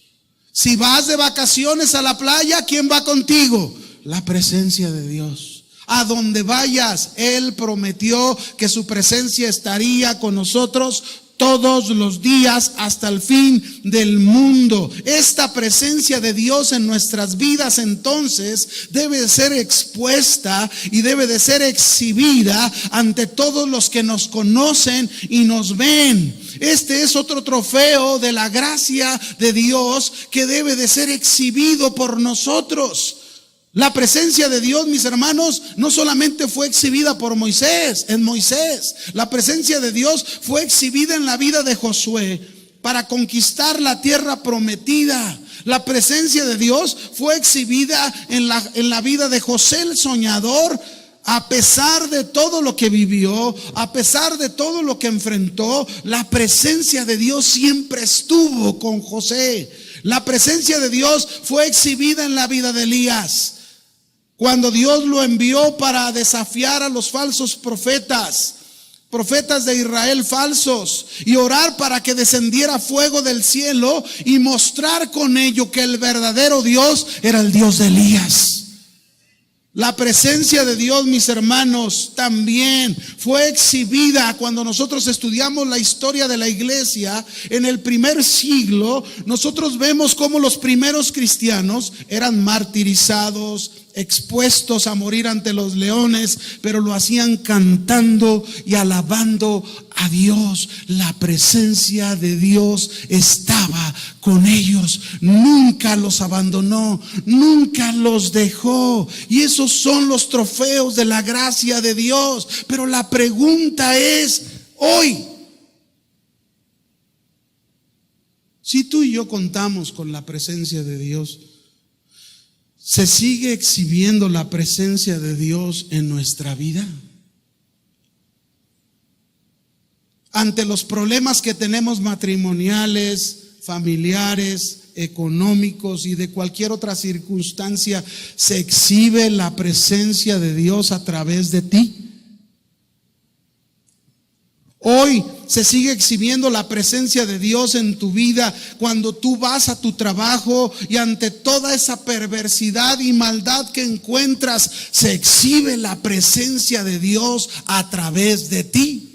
S1: Si vas de vacaciones a la playa, ¿quién va contigo? La presencia de Dios. A donde vayas, Él prometió que su presencia estaría con nosotros todos los días hasta el fin del mundo. Esta presencia de Dios en nuestras vidas entonces debe de ser expuesta y debe de ser exhibida ante todos los que nos conocen y nos ven. Este es otro trofeo de la gracia de Dios que debe de ser exhibido por nosotros. La presencia de Dios, mis hermanos, no solamente fue exhibida por Moisés, en Moisés. La presencia de Dios fue exhibida en la vida de Josué para conquistar la tierra prometida. La presencia de Dios fue exhibida en la vida de José el soñador. A pesar de todo lo que vivió, a pesar de todo lo que enfrentó, la presencia de Dios siempre estuvo con José. La presencia de Dios fue exhibida en la vida de Elías, cuando Dios lo envió para desafiar a los falsos profetas de Israel falsos, y orar para que descendiera fuego del cielo y mostrar con ello que el verdadero Dios era el Dios de Elías. La presencia de Dios, mis hermanos, también fue exhibida cuando nosotros estudiamos la historia de la iglesia. En el primer siglo, nosotros vemos cómo los primeros cristianos eran martirizados, expuestos a morir ante los leones, pero lo hacían cantando y alabando a Dios. La presencia de Dios estaba con ellos, nunca los abandonó, nunca los dejó. Y esos son los trofeos de la gracia de Dios. Pero la pregunta es, hoy, si tú y yo contamos con la presencia de Dios, ¿se sigue exhibiendo la presencia de Dios en nuestra vida? Ante los problemas que tenemos matrimoniales, familiares, económicos y de cualquier otra circunstancia, ¿se exhibe la presencia de Dios a través de ti? Hoy se sigue exhibiendo la presencia de Dios en tu vida cuando tú vas a tu trabajo y ante toda esa perversidad y maldad que encuentras, se exhibe la presencia de Dios a través de ti.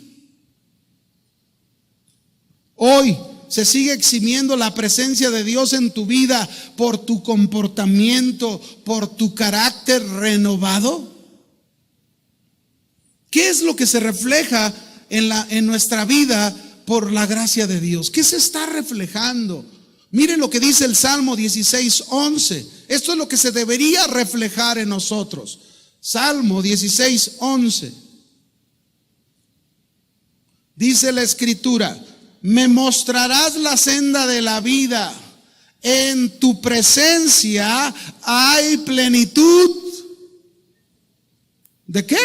S1: Hoy se sigue exhibiendo la presencia de Dios en tu vida por tu comportamiento, por tu carácter renovado. ¿Qué es lo que se refleja en nuestra vida por la gracia de Dios? ¿Qué se está reflejando? Mire lo que dice el Salmo 16:11. Esto es lo que se debería reflejar en nosotros. Salmo 16:11. Dice la Escritura: me mostrarás la senda de la vida, en tu presencia hay plenitud. ¿De qué?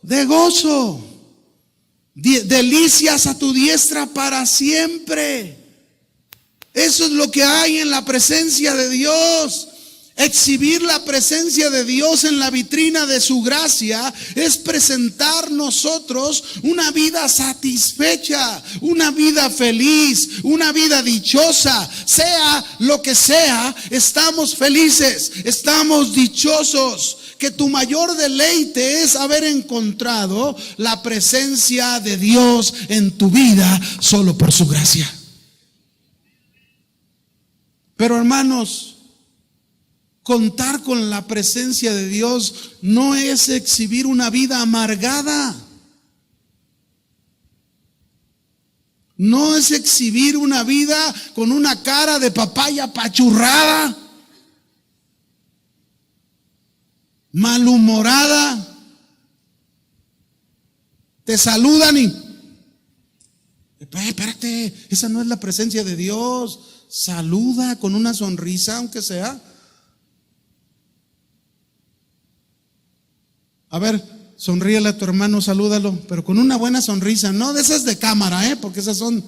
S1: De gozo. Delicias a tu diestra para siempre. Eso es lo que hay en la presencia de Dios. Exhibir la presencia de Dios en la vitrina de su gracia es presentar nosotros una vida satisfecha, una vida feliz, una vida dichosa. Sea lo que sea, estamos felices, estamos dichosos. Que tu mayor deleite es haber encontrado la presencia de Dios en tu vida solo por su gracia. Pero hermanos, contar con la presencia de Dios no es exhibir una vida amargada. No es exhibir una vida con una cara de papaya apachurrada, malhumorada. Te saludan y espérate, esa no es la presencia de Dios. Saluda con una sonrisa, aunque sea. A ver, sonríele a tu hermano, salúdalo, pero con una buena sonrisa, no de esas de cámara, porque esas son.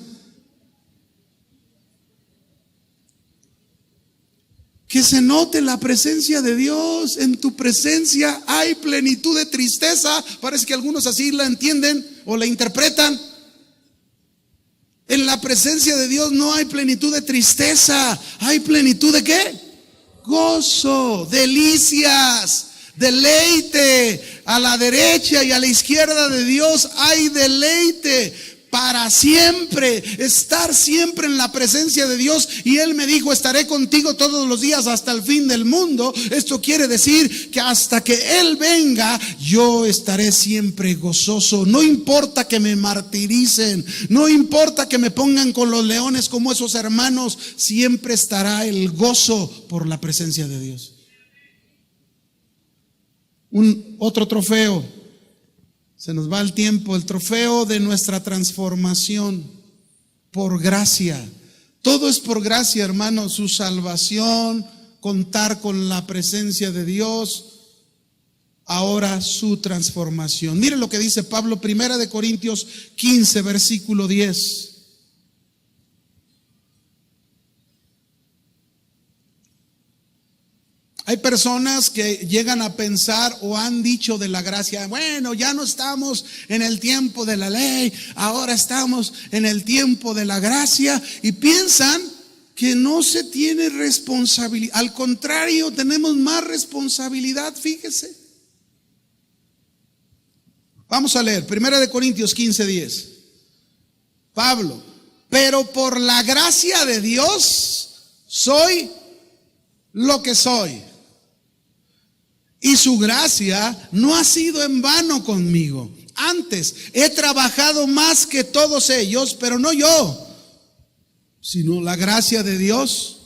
S1: Que se note la presencia de Dios. En tu presencia hay plenitud de tristeza. Parece que algunos así la entienden o la interpretan. En la presencia de Dios no hay plenitud de tristeza. ¿Hay plenitud de qué? Gozo, delicias, deleite. A la derecha y a la izquierda de Dios hay deleite para siempre, estar siempre en la presencia de Dios. Y Él me dijo: estaré contigo todos los días hasta el fin del mundo. Esto quiere decir que hasta que Él venga, yo estaré siempre gozoso. No importa que me martiricen, no importa que me pongan con los leones como esos hermanos, siempre estará el gozo por la presencia de Dios. Otro trofeo, se nos va el tiempo, el trofeo de nuestra transformación por gracia. Todo es por gracia, hermano, su salvación, contar con la presencia de Dios, ahora su transformación. Mire lo que dice Pablo, 1 Corintios 15, versículo 10. Hay personas que llegan a pensar o han dicho de la gracia, bueno, ya no estamos en el tiempo de la ley, ahora estamos en el tiempo de la gracia, y piensan que no se tiene responsabilidad. Al contrario, tenemos más responsabilidad, fíjese. Vamos a leer 1 Corintios 15, 10. Pablo, pero por la gracia de Dios soy lo que soy. Y su gracia no ha sido en vano conmigo. Antes he trabajado más que todos ellos, pero no yo, sino la gracia de Dios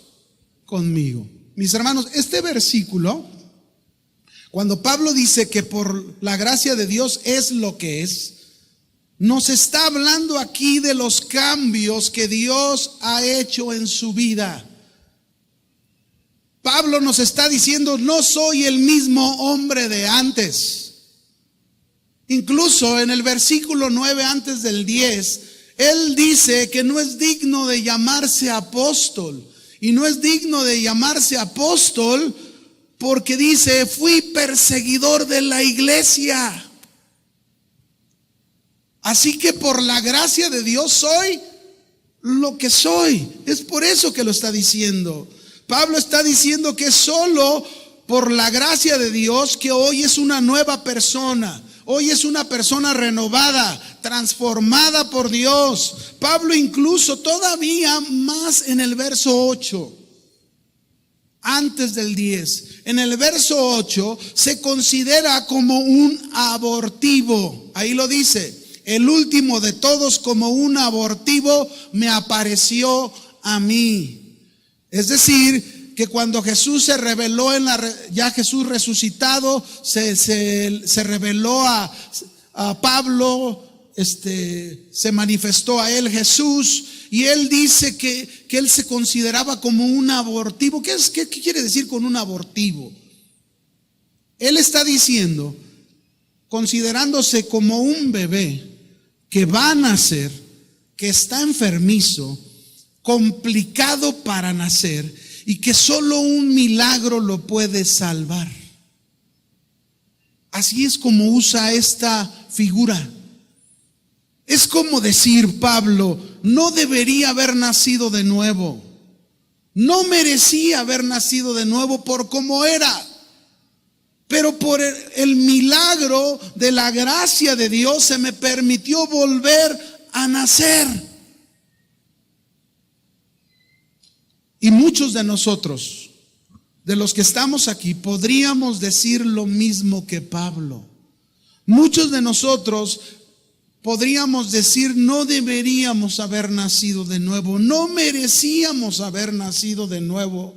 S1: conmigo. Mis hermanos, este versículo, cuando Pablo dice que por la gracia de Dios es lo que es, nos está hablando aquí de los cambios que Dios ha hecho en su vida. Pablo nos está diciendo, no soy el mismo hombre de antes. Incluso en el versículo 9 antes del 10, él dice que no es digno de llamarse apóstol. Y no es digno de llamarse apóstol porque dice, fui perseguidor de la iglesia. Así que por la gracia de Dios soy lo que soy. Es por eso que lo está diciendo. Pablo está diciendo que solo por la gracia de Dios que hoy es una nueva persona. Hoy es una persona renovada, transformada por Dios. Pablo incluso todavía más en el verso 8, antes del 10. En el verso 8 se considera como un abortivo. Ahí lo dice, el último de todos como un abortivo me apareció a mí. Es decir, que cuando Jesús se reveló ya Jesús resucitado, se reveló a Pablo, se manifestó a él Jesús, y él dice que él se consideraba como un abortivo. ¿Qué quiere decir con un abortivo? Él está diciendo, considerándose como un bebé que va a nacer, que está enfermizo, complicado para nacer, y que solo un milagro lo puede salvar. Así es como usa esta figura. Es como decir Pablo, no debería haber nacido de nuevo, no merecía haber nacido de nuevo por cómo era, pero por el milagro de la gracia de Dios se me permitió volver a nacer. Y muchos de nosotros, de los que estamos aquí, podríamos decir lo mismo que Pablo. Muchos de nosotros podríamos decir, no deberíamos haber nacido de nuevo, no merecíamos haber nacido de nuevo,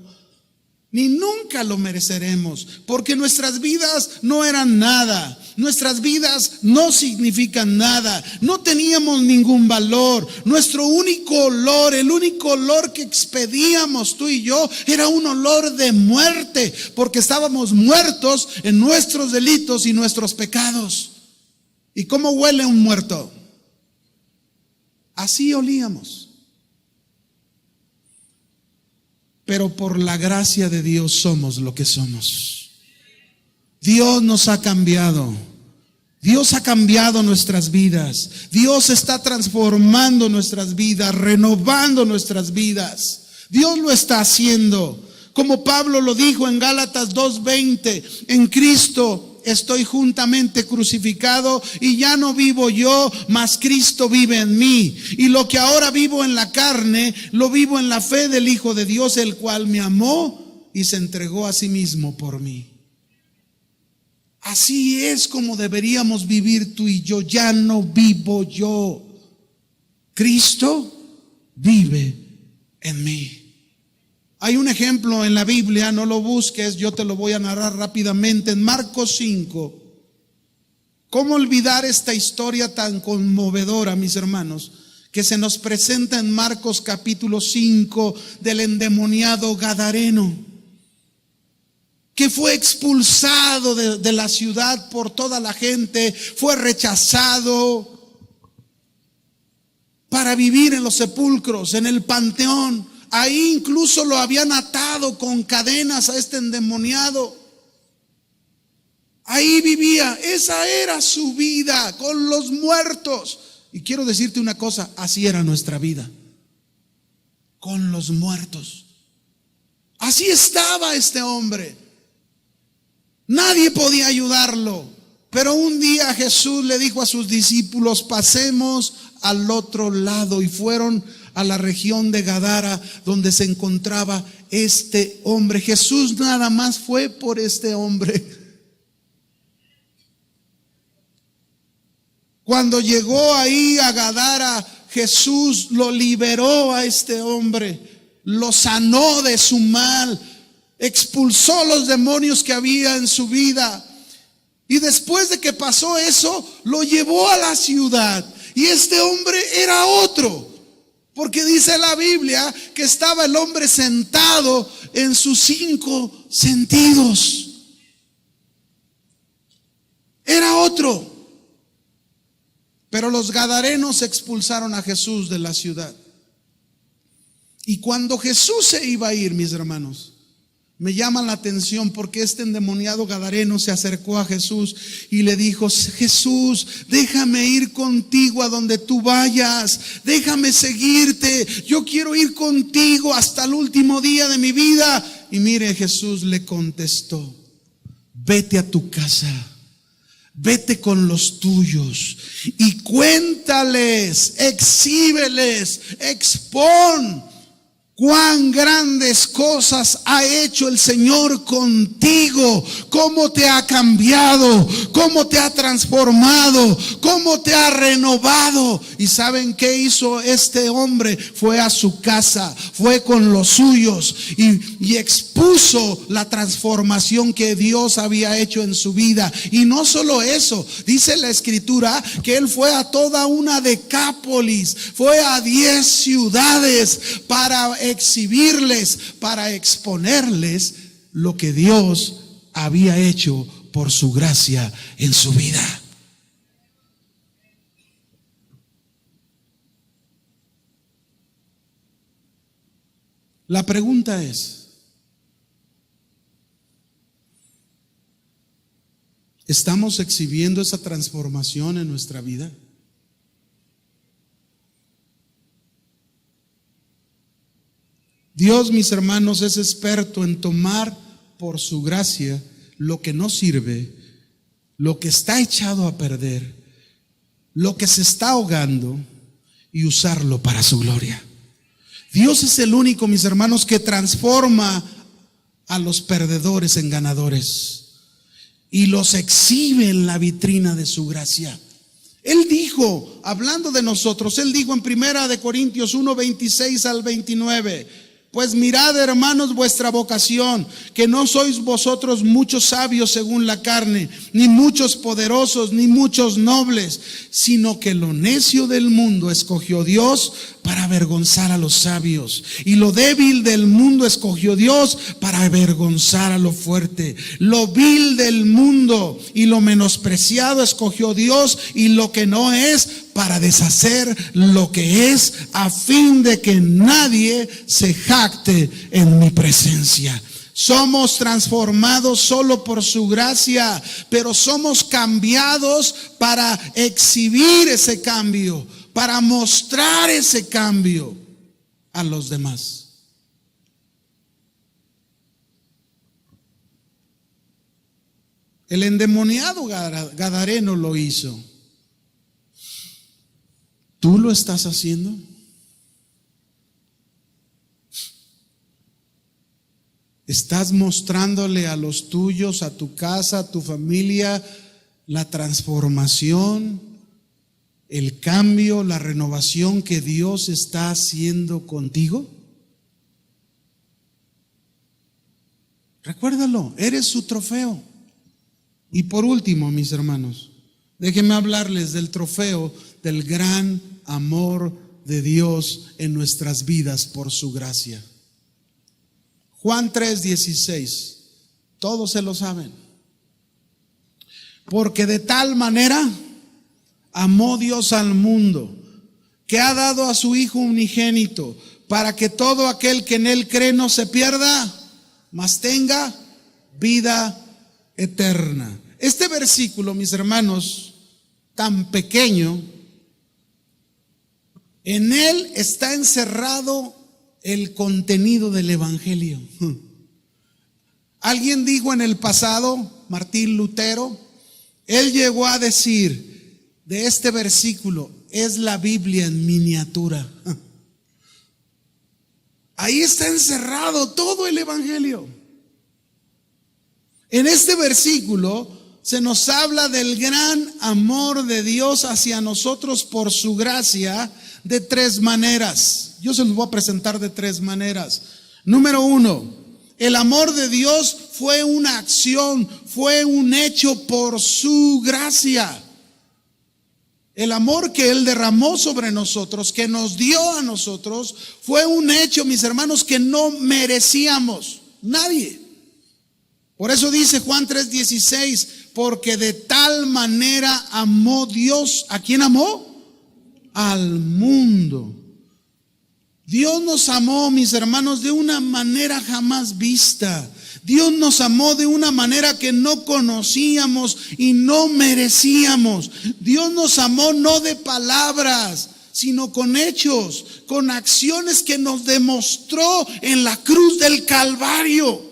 S1: ni nunca lo mereceremos, porque nuestras vidas no eran nada, nuestras vidas no significan nada, no teníamos ningún valor. Nuestro único olor, el único olor que expedíamos tú y yo, era un olor de muerte, porque estábamos muertos en nuestros delitos y nuestros pecados. ¿Y cómo huele un muerto? Así olíamos. Pero por la gracia de Dios somos lo que somos. Dios nos ha cambiado. Dios ha cambiado nuestras vidas. Dios está transformando nuestras vidas, renovando nuestras vidas. Dios lo está haciendo. Como Pablo lo dijo en Gálatas 2:20, en Cristo estoy juntamente crucificado y ya no vivo yo, mas Cristo vive en mí. Y lo que ahora vivo en la carne, lo vivo en la fe del Hijo de Dios, el cual me amó y se entregó a sí mismo por mí. Así es como deberíamos vivir tú y yo. Ya no vivo yo, Cristo vive en mí. Hay un ejemplo en la Biblia, no lo busques, yo te lo voy a narrar rápidamente. En Marcos 5, ¿cómo olvidar esta historia tan conmovedora, mis hermanos? que se nos presenta en Marcos capítulo 5 del endemoniado gadareno, que fue expulsado de la ciudad por toda la gente, fue rechazado para vivir en los sepulcros, en el panteón. Ahí incluso lo habían atado con cadenas a este endemoniado. Ahí vivía, esa era su vida, con los muertos. Y quiero decirte una cosa, así era nuestra vida, con los muertos. Así estaba este hombre. Nadie podía ayudarlo. Pero un día Jesús le dijo a sus discípulos: pasemos al otro lado. Y fueron a la región de Gadara, donde se encontraba este hombre. Jesús nada más fue por este hombre. Cuando llegó ahí a Gadara, Jesús lo liberó a este hombre, lo sanó de su mal, expulsó los demonios que había en su vida. Y después de que pasó eso, lo llevó a la ciudad. Y este hombre era otro, porque dice la Biblia que estaba el hombre sentado en sus 5 sentidos. Era otro. Pero los gadarenos expulsaron a Jesús de la ciudad. Y cuando Jesús se iba a ir, mis hermanos, me llama la atención porque este endemoniado gadareno se acercó a Jesús y le dijo: Jesús, déjame ir contigo a donde tú vayas, déjame seguirte, yo quiero ir contigo hasta el último día de mi vida. Y mire, Jesús le contestó: vete a tu casa, vete con los tuyos y cuéntales, exhíbeles, expon cuán grandes cosas ha hecho el Señor contigo, cómo te ha cambiado, cómo te ha transformado, cómo te ha renovado. ¿Y saben qué hizo este hombre? Fue a su casa, fue con los suyos y expuso la transformación que Dios había hecho en su vida. Y no solo eso, dice la Escritura que él fue a toda una Decápolis, fue a 10 ciudades para exhibirles, para exponerles lo que Dios había hecho por su gracia en su vida. La pregunta es: ¿estamos exhibiendo esa transformación en nuestra vida? Dios, mis hermanos, es experto en tomar por su gracia lo que no sirve, lo que está echado a perder, lo que se está ahogando, y usarlo para su gloria. Dios es el único, mis hermanos, que transforma a los perdedores en ganadores y los exhibe en la vitrina de su gracia. Él dijo, hablando de nosotros, él dijo en 1 Corintios 1, 26 al 29: pues mirad, hermanos, vuestra vocación, que no sois vosotros muchos sabios según la carne, ni muchos poderosos, ni muchos nobles, sino que lo necio del mundo escogió Dios para avergonzar a los sabios, y lo débil del mundo escogió Dios para avergonzar a lo fuerte. Lo vil del mundo y lo menospreciado escogió Dios, y lo que no es, para deshacer lo que es, a fin de que nadie se jacte en mi presencia. Somos transformados solo por su gracia, pero somos cambiados para exhibir ese cambio, para mostrar ese cambio a los demás. El endemoniado gadareno lo hizo. ¿Tú lo estás haciendo? ¿Estás mostrándole a los tuyos, a tu casa, a tu familia, la transformación, el cambio, la renovación que Dios está haciendo contigo? Recuérdalo, eres su trofeo. Y por último, mis hermanos, déjenme hablarles del trofeo del gran amor de Dios en nuestras vidas por su gracia. Juan 3:16, todos se lo saben. Porque de tal manera amó Dios al mundo, que ha dado a su Hijo unigénito, para que todo aquel que en Él cree no se pierda, mas tenga vida eterna. Este versículo, mis hermanos, tan pequeño, en él está encerrado el contenido del Evangelio. Alguien dijo en el pasado, Martín Lutero, él llegó a decir de este versículo, es la Biblia en miniatura. Ahí está encerrado todo el Evangelio. En este versículo se nos habla del gran amor de Dios hacia nosotros por su gracia de tres maneras. Yo se los voy a presentar de tres maneras. Número uno, el amor de Dios fue una acción, fue un hecho por su gracia. El amor que Él derramó sobre nosotros, que nos dio a nosotros, fue un hecho, mis hermanos, que no merecíamos, nadie. Por eso dice Juan 3:16, porque de tal manera amó Dios. ¿A quién amó? Al mundo. Dios nos amó, mis hermanos, de una manera jamás vista. Dios nos amó de una manera que no conocíamos y no merecíamos. Dios nos amó no de palabras, sino con hechos, con acciones que nos demostró en la cruz del Calvario.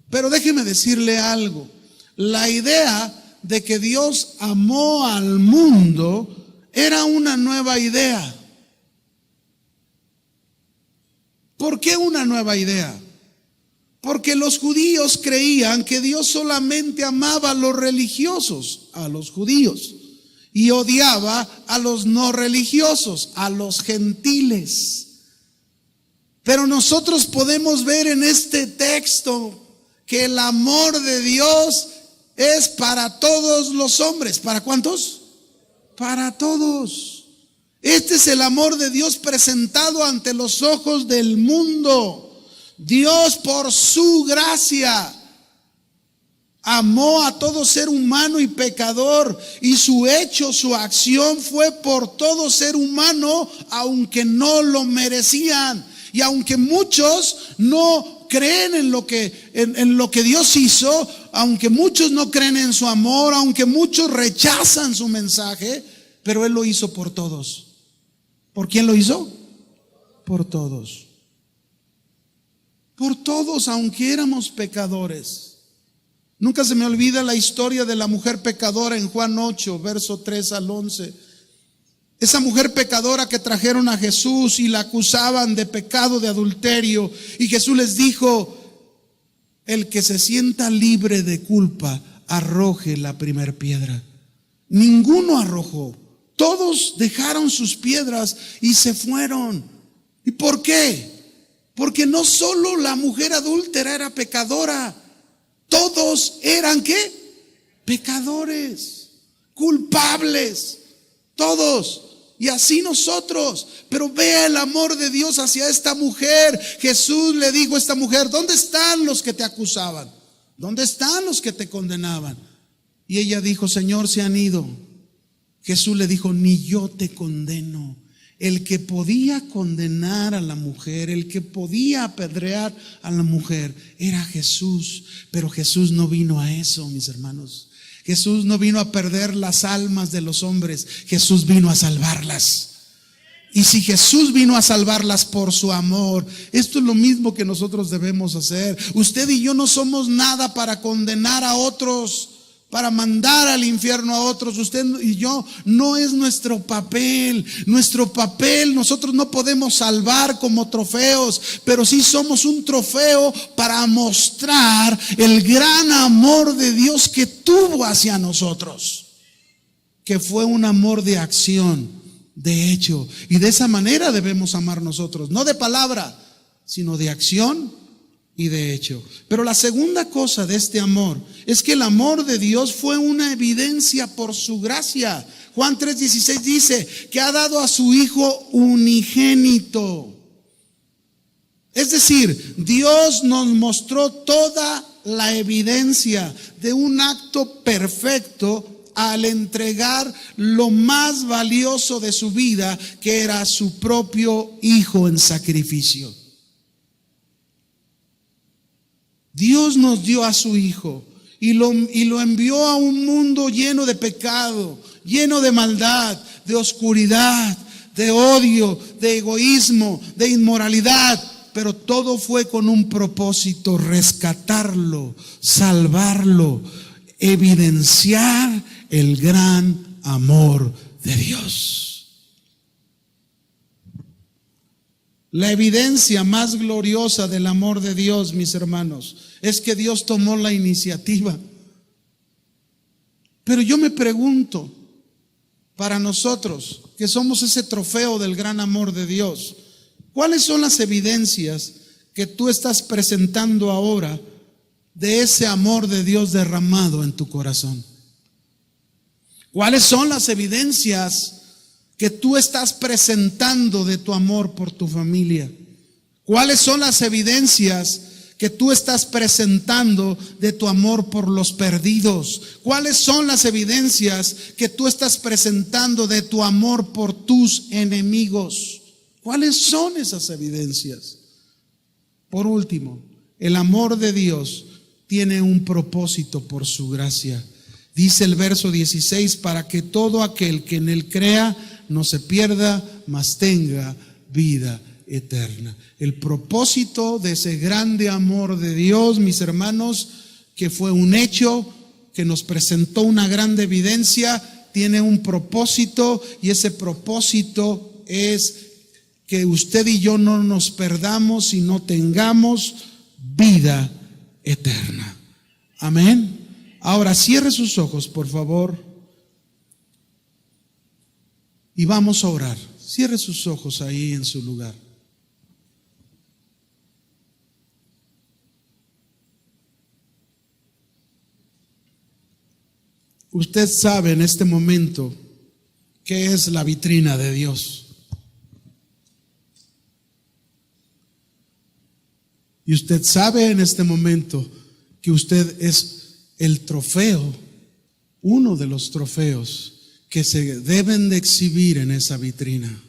S1: Pero déjeme decirle algo. La idea de que Dios amó al mundo era una nueva idea. ¿Por qué una nueva idea? Porque los judíos creían que Dios solamente amaba a los religiosos, a los judíos, y odiaba a los no religiosos, a los gentiles. Pero nosotros podemos ver en este texto que el amor de Dios es para todos los hombres. ¿Para cuántos? Para todos. Este es el amor de Dios presentado ante los ojos del mundo. Dios, por su gracia, amó a todo ser humano y pecador, y su hecho, su acción fue por todo ser humano, aunque no lo merecían. Y aunque muchos no creen en lo que Dios hizo, aunque muchos no creen en su amor, aunque muchos rechazan su mensaje, pero Él lo hizo por todos. ¿Por quién lo hizo? Por todos. Por todos, aunque éramos pecadores. Nunca se me olvida la historia de la mujer pecadora en Juan 8, verso 3 al 11. Esa mujer pecadora que trajeron a Jesús y la acusaban de pecado de adulterio. Y Jesús les dijo, el que se sienta libre de culpa, arroje la primer piedra. Ninguno arrojó. Todos dejaron sus piedras y se fueron. ¿Y por qué? Porque no solo la mujer adúltera era pecadora. Todos eran ¿qué? Pecadores, culpables, todos. Y así nosotros. Pero vea el amor de Dios hacia esta mujer. Jesús le dijo a esta mujer, ¿dónde están los que te acusaban? ¿Dónde están los que te condenaban? Y ella dijo, Señor, se han ido. Jesús le dijo, ni yo te condeno. El que podía condenar a la mujer, el que podía apedrear a la mujer, era Jesús. Pero Jesús no vino a eso, mis hermanos. Jesús no vino a perder las almas de los hombres. Jesús vino a salvarlas. Y si Jesús vino a salvarlas por su amor, esto es lo mismo que nosotros debemos hacer. Usted y yo no somos nada para condenar a otros, para mandar al infierno a otros. Usted y yo no es nuestro papel. Nuestro papel, nosotros no podemos salvar como trofeos, pero sí somos un trofeo para mostrar el gran amor de Dios que tuvo hacia nosotros, que fue un amor de acción, de hecho. Y de esa manera debemos amar nosotros, no de palabra, sino de acción y de hecho. Pero la segunda cosa de este amor es que el amor de Dios fue una evidencia por su gracia. Juan 3:16 dice que ha dado a su Hijo unigénito. Es decir, Dios nos mostró toda la evidencia de un acto perfecto al entregar lo más valioso de su vida, que era su propio Hijo en sacrificio. Dios nos dio a su Hijo y lo envió a un mundo lleno de pecado, lleno de maldad, de oscuridad, de odio, de egoísmo, de inmoralidad. Pero todo fue con un propósito: rescatarlo, salvarlo, evidenciar el gran amor de Dios. La evidencia más gloriosa del amor de Dios, mis hermanos, es que Dios tomó la iniciativa. Pero yo me pregunto, para nosotros que somos ese trofeo del gran amor de Dios, ¿cuáles son las evidencias que tú estás presentando ahora de ese amor de Dios derramado en tu corazón? ¿Cuáles son las evidencias que tú estás presentando de tu amor por tu familia? ¿Cuáles son las evidencias que tú estás presentando de tu amor por los perdidos? ¿Cuáles son las evidencias que tú estás presentando de tu amor por tus enemigos? ¿Cuáles son esas evidencias? Por último, el amor de Dios tiene un propósito por su gracia. Dice el verso 16: para que todo aquel que en él crea no se pierda, mas tenga vida eterna. El propósito de ese grande amor de Dios, mis hermanos, que fue un hecho, que nos presentó una grande evidencia, tiene un propósito, y ese propósito es que usted y yo no nos perdamos y no tengamos vida eterna. Amén. Ahora cierre sus ojos, por favor, y vamos a orar. Cierre sus ojos ahí en su lugar. Usted sabe en este momento qué es la vitrina de Dios. Y usted sabe en este momento que usted es el trofeo, uno de los trofeos que se deben de exhibir en esa vitrina.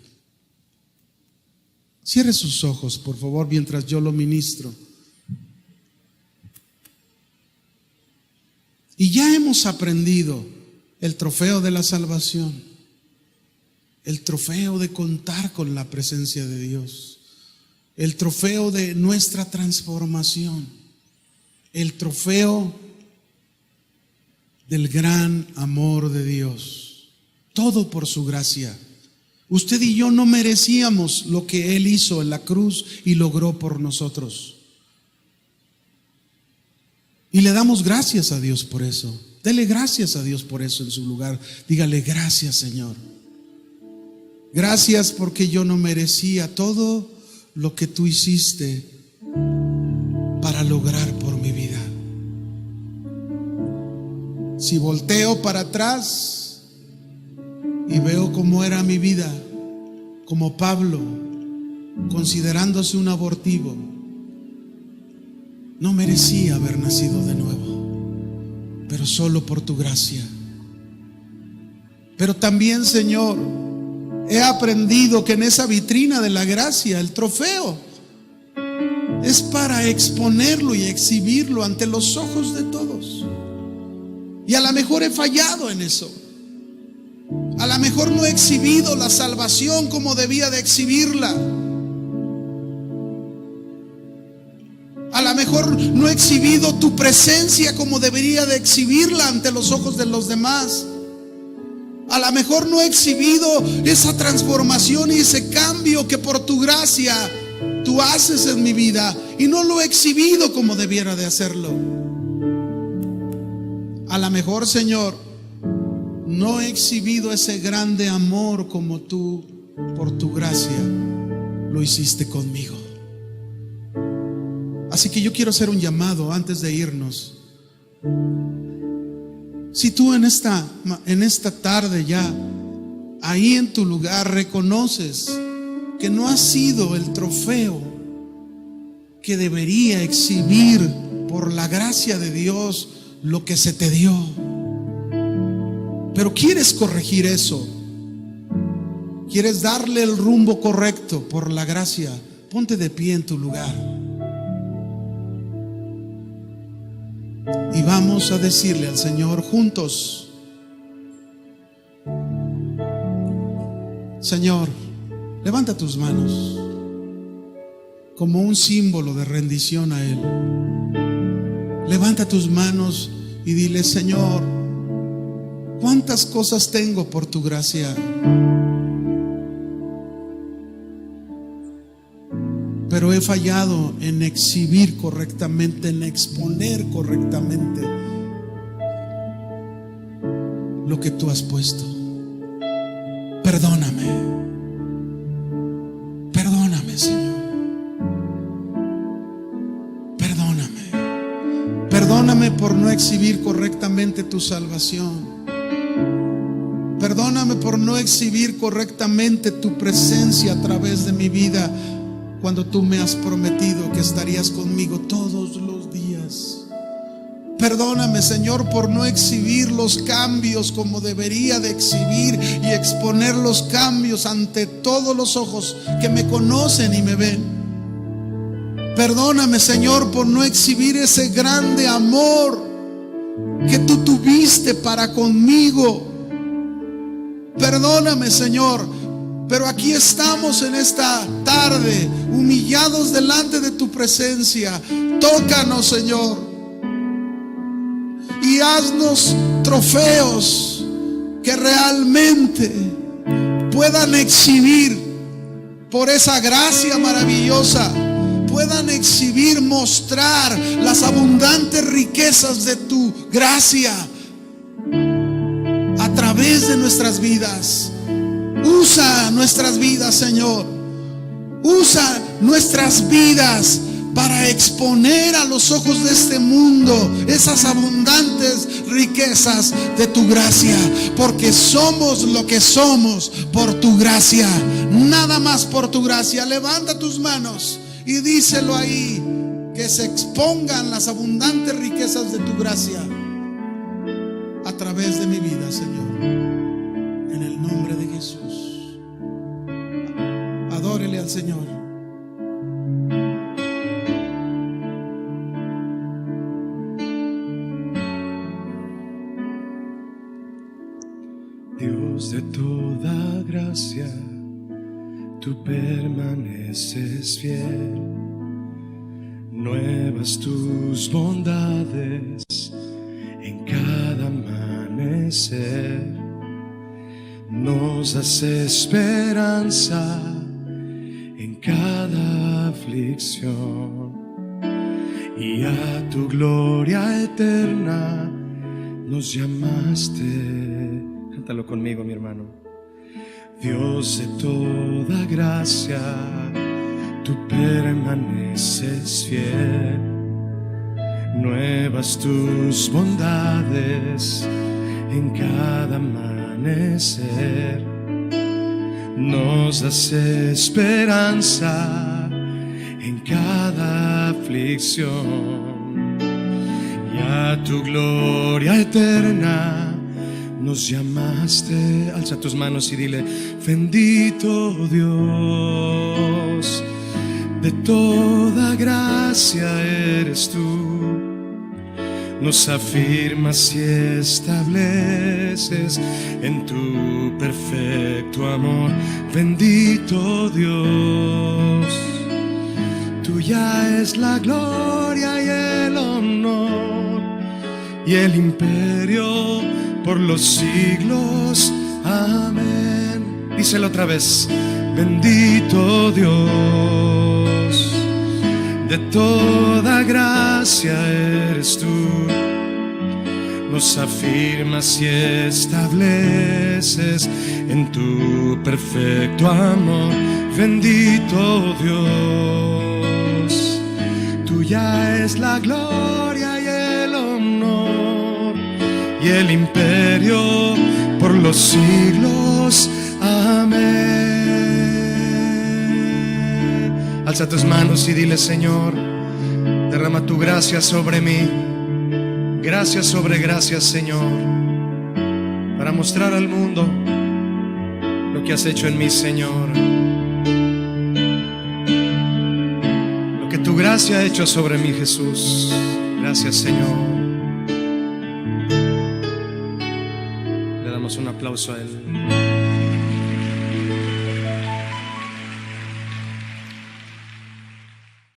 S1: Cierre sus ojos, por favor, mientras yo lo ministro. Y ya hemos aprendido el trofeo de la salvación, el trofeo de contar con la presencia de Dios, el trofeo de nuestra transformación, el trofeo del gran amor de Dios. Todo por su gracia. Usted y yo no merecíamos lo que Él hizo en la cruz y logró por nosotros. Y le damos gracias a Dios por eso. Dele gracias a Dios por eso en su lugar. Dígale: gracias, Señor. Gracias porque yo no merecía todo lo que tú hiciste para lograr por mi vida. Si volteo para atrás y veo cómo era mi vida, como Pablo, considerándose un abortivo, no merecía haber nacido de nuevo, pero solo por tu gracia. Pero también, Señor, he aprendido que en esa vitrina de la gracia, el trofeo es para exponerlo y exhibirlo ante los ojos de todos. Y a lo mejor he fallado en eso. A lo mejor no he exhibido la salvación como debía de exhibirla. A lo mejor no he exhibido tu presencia como debería de exhibirla ante los ojos de los demás. A lo mejor no he exhibido esa transformación y ese cambio que por tu gracia tú haces en mi vida, y no lo he exhibido como debiera de hacerlo. A lo mejor, Señor, no he exhibido ese grande amor como tú, por tu gracia, lo hiciste conmigo. Así que yo quiero hacer un llamado antes de irnos. Si tú en esta tarde ya, ahí en tu lugar, reconoces que no has sido el trofeo que debería exhibir por la gracia de Dios lo que se te dio, pero quieres corregir eso, quieres darle el rumbo correcto por la gracia, ponte de pie en tu lugar y vamos a decirle al Señor juntos: Señor, levanta tus manos como un símbolo de rendición a Él. Levanta tus manos y dile: Señor, cuántas cosas tengo por tu gracia, pero he fallado en exhibir correctamente, en exponer correctamente lo que tú has puesto. Perdóname, perdóname, Señor. Perdóname por no exhibir correctamente tu salvación. Perdóname por no exhibir correctamente tu presencia a través de mi vida, cuando tú me has prometido que estarías conmigo todos los días. Perdóname, Señor, por no exhibir los cambios como debería de exhibir y exponer los cambios ante todos los ojos que me conocen y me ven. Perdóname, Señor, por no exhibir ese grande amor que tú tuviste para conmigo. Perdóname, Señor, pero aquí estamos en esta tarde, humillados delante de tu presencia. Tócanos, Señor, y haznos trofeos que realmente puedan exhibir por esa gracia maravillosa, puedan exhibir, mostrar las abundantes riquezas de tu gracia a través de nuestras vidas. Usa nuestras vidas, Señor. Usa nuestras vidas para exponer a los ojos de este mundo esas abundantes riquezas de tu gracia, porque somos lo que somos por tu gracia, nada más por tu gracia. Levanta tus manos y díselo ahí, que se expongan las abundantes riquezas de tu gracia a través de mi vida, Señor, en el nombre de Jesús. Adórele al Señor.
S2: Dios de toda gracia, tú permaneces fiel. Nuevas tus bondades en cada amanecer. Nos das esperanza en cada aflicción, y a tu gloria eterna nos llamaste. Cántalo conmigo, mi hermano. Dios de toda gracia, tú permaneces fiel. Nuevas tus bondades en cada amanecer. Nos das esperanza en cada aflicción, y a tu gloria eterna nos llamaste. Alza tus manos y dile: bendito Dios, de toda gracia eres tú. Nos afirmas y estableces en tu perfecto amor. Bendito Dios, tuya es la gloria y el honor y el imperio por los siglos. Amén. Díselo otra vez: bendito Dios, de toda gracia eres tú. Nos afirmas y estableces en tu perfecto amor. Bendito Dios, tuya es la gloria y el honor y el imperio por los siglos. Amén. Alza tus manos y dile: Señor, derrama tu gracia sobre mí. Gracias sobre gracias, Señor, para mostrar al mundo lo que has hecho en mí, Señor. Lo que tu gracia ha hecho sobre mí, Jesús. Gracias, Señor. Le damos un aplauso a Él.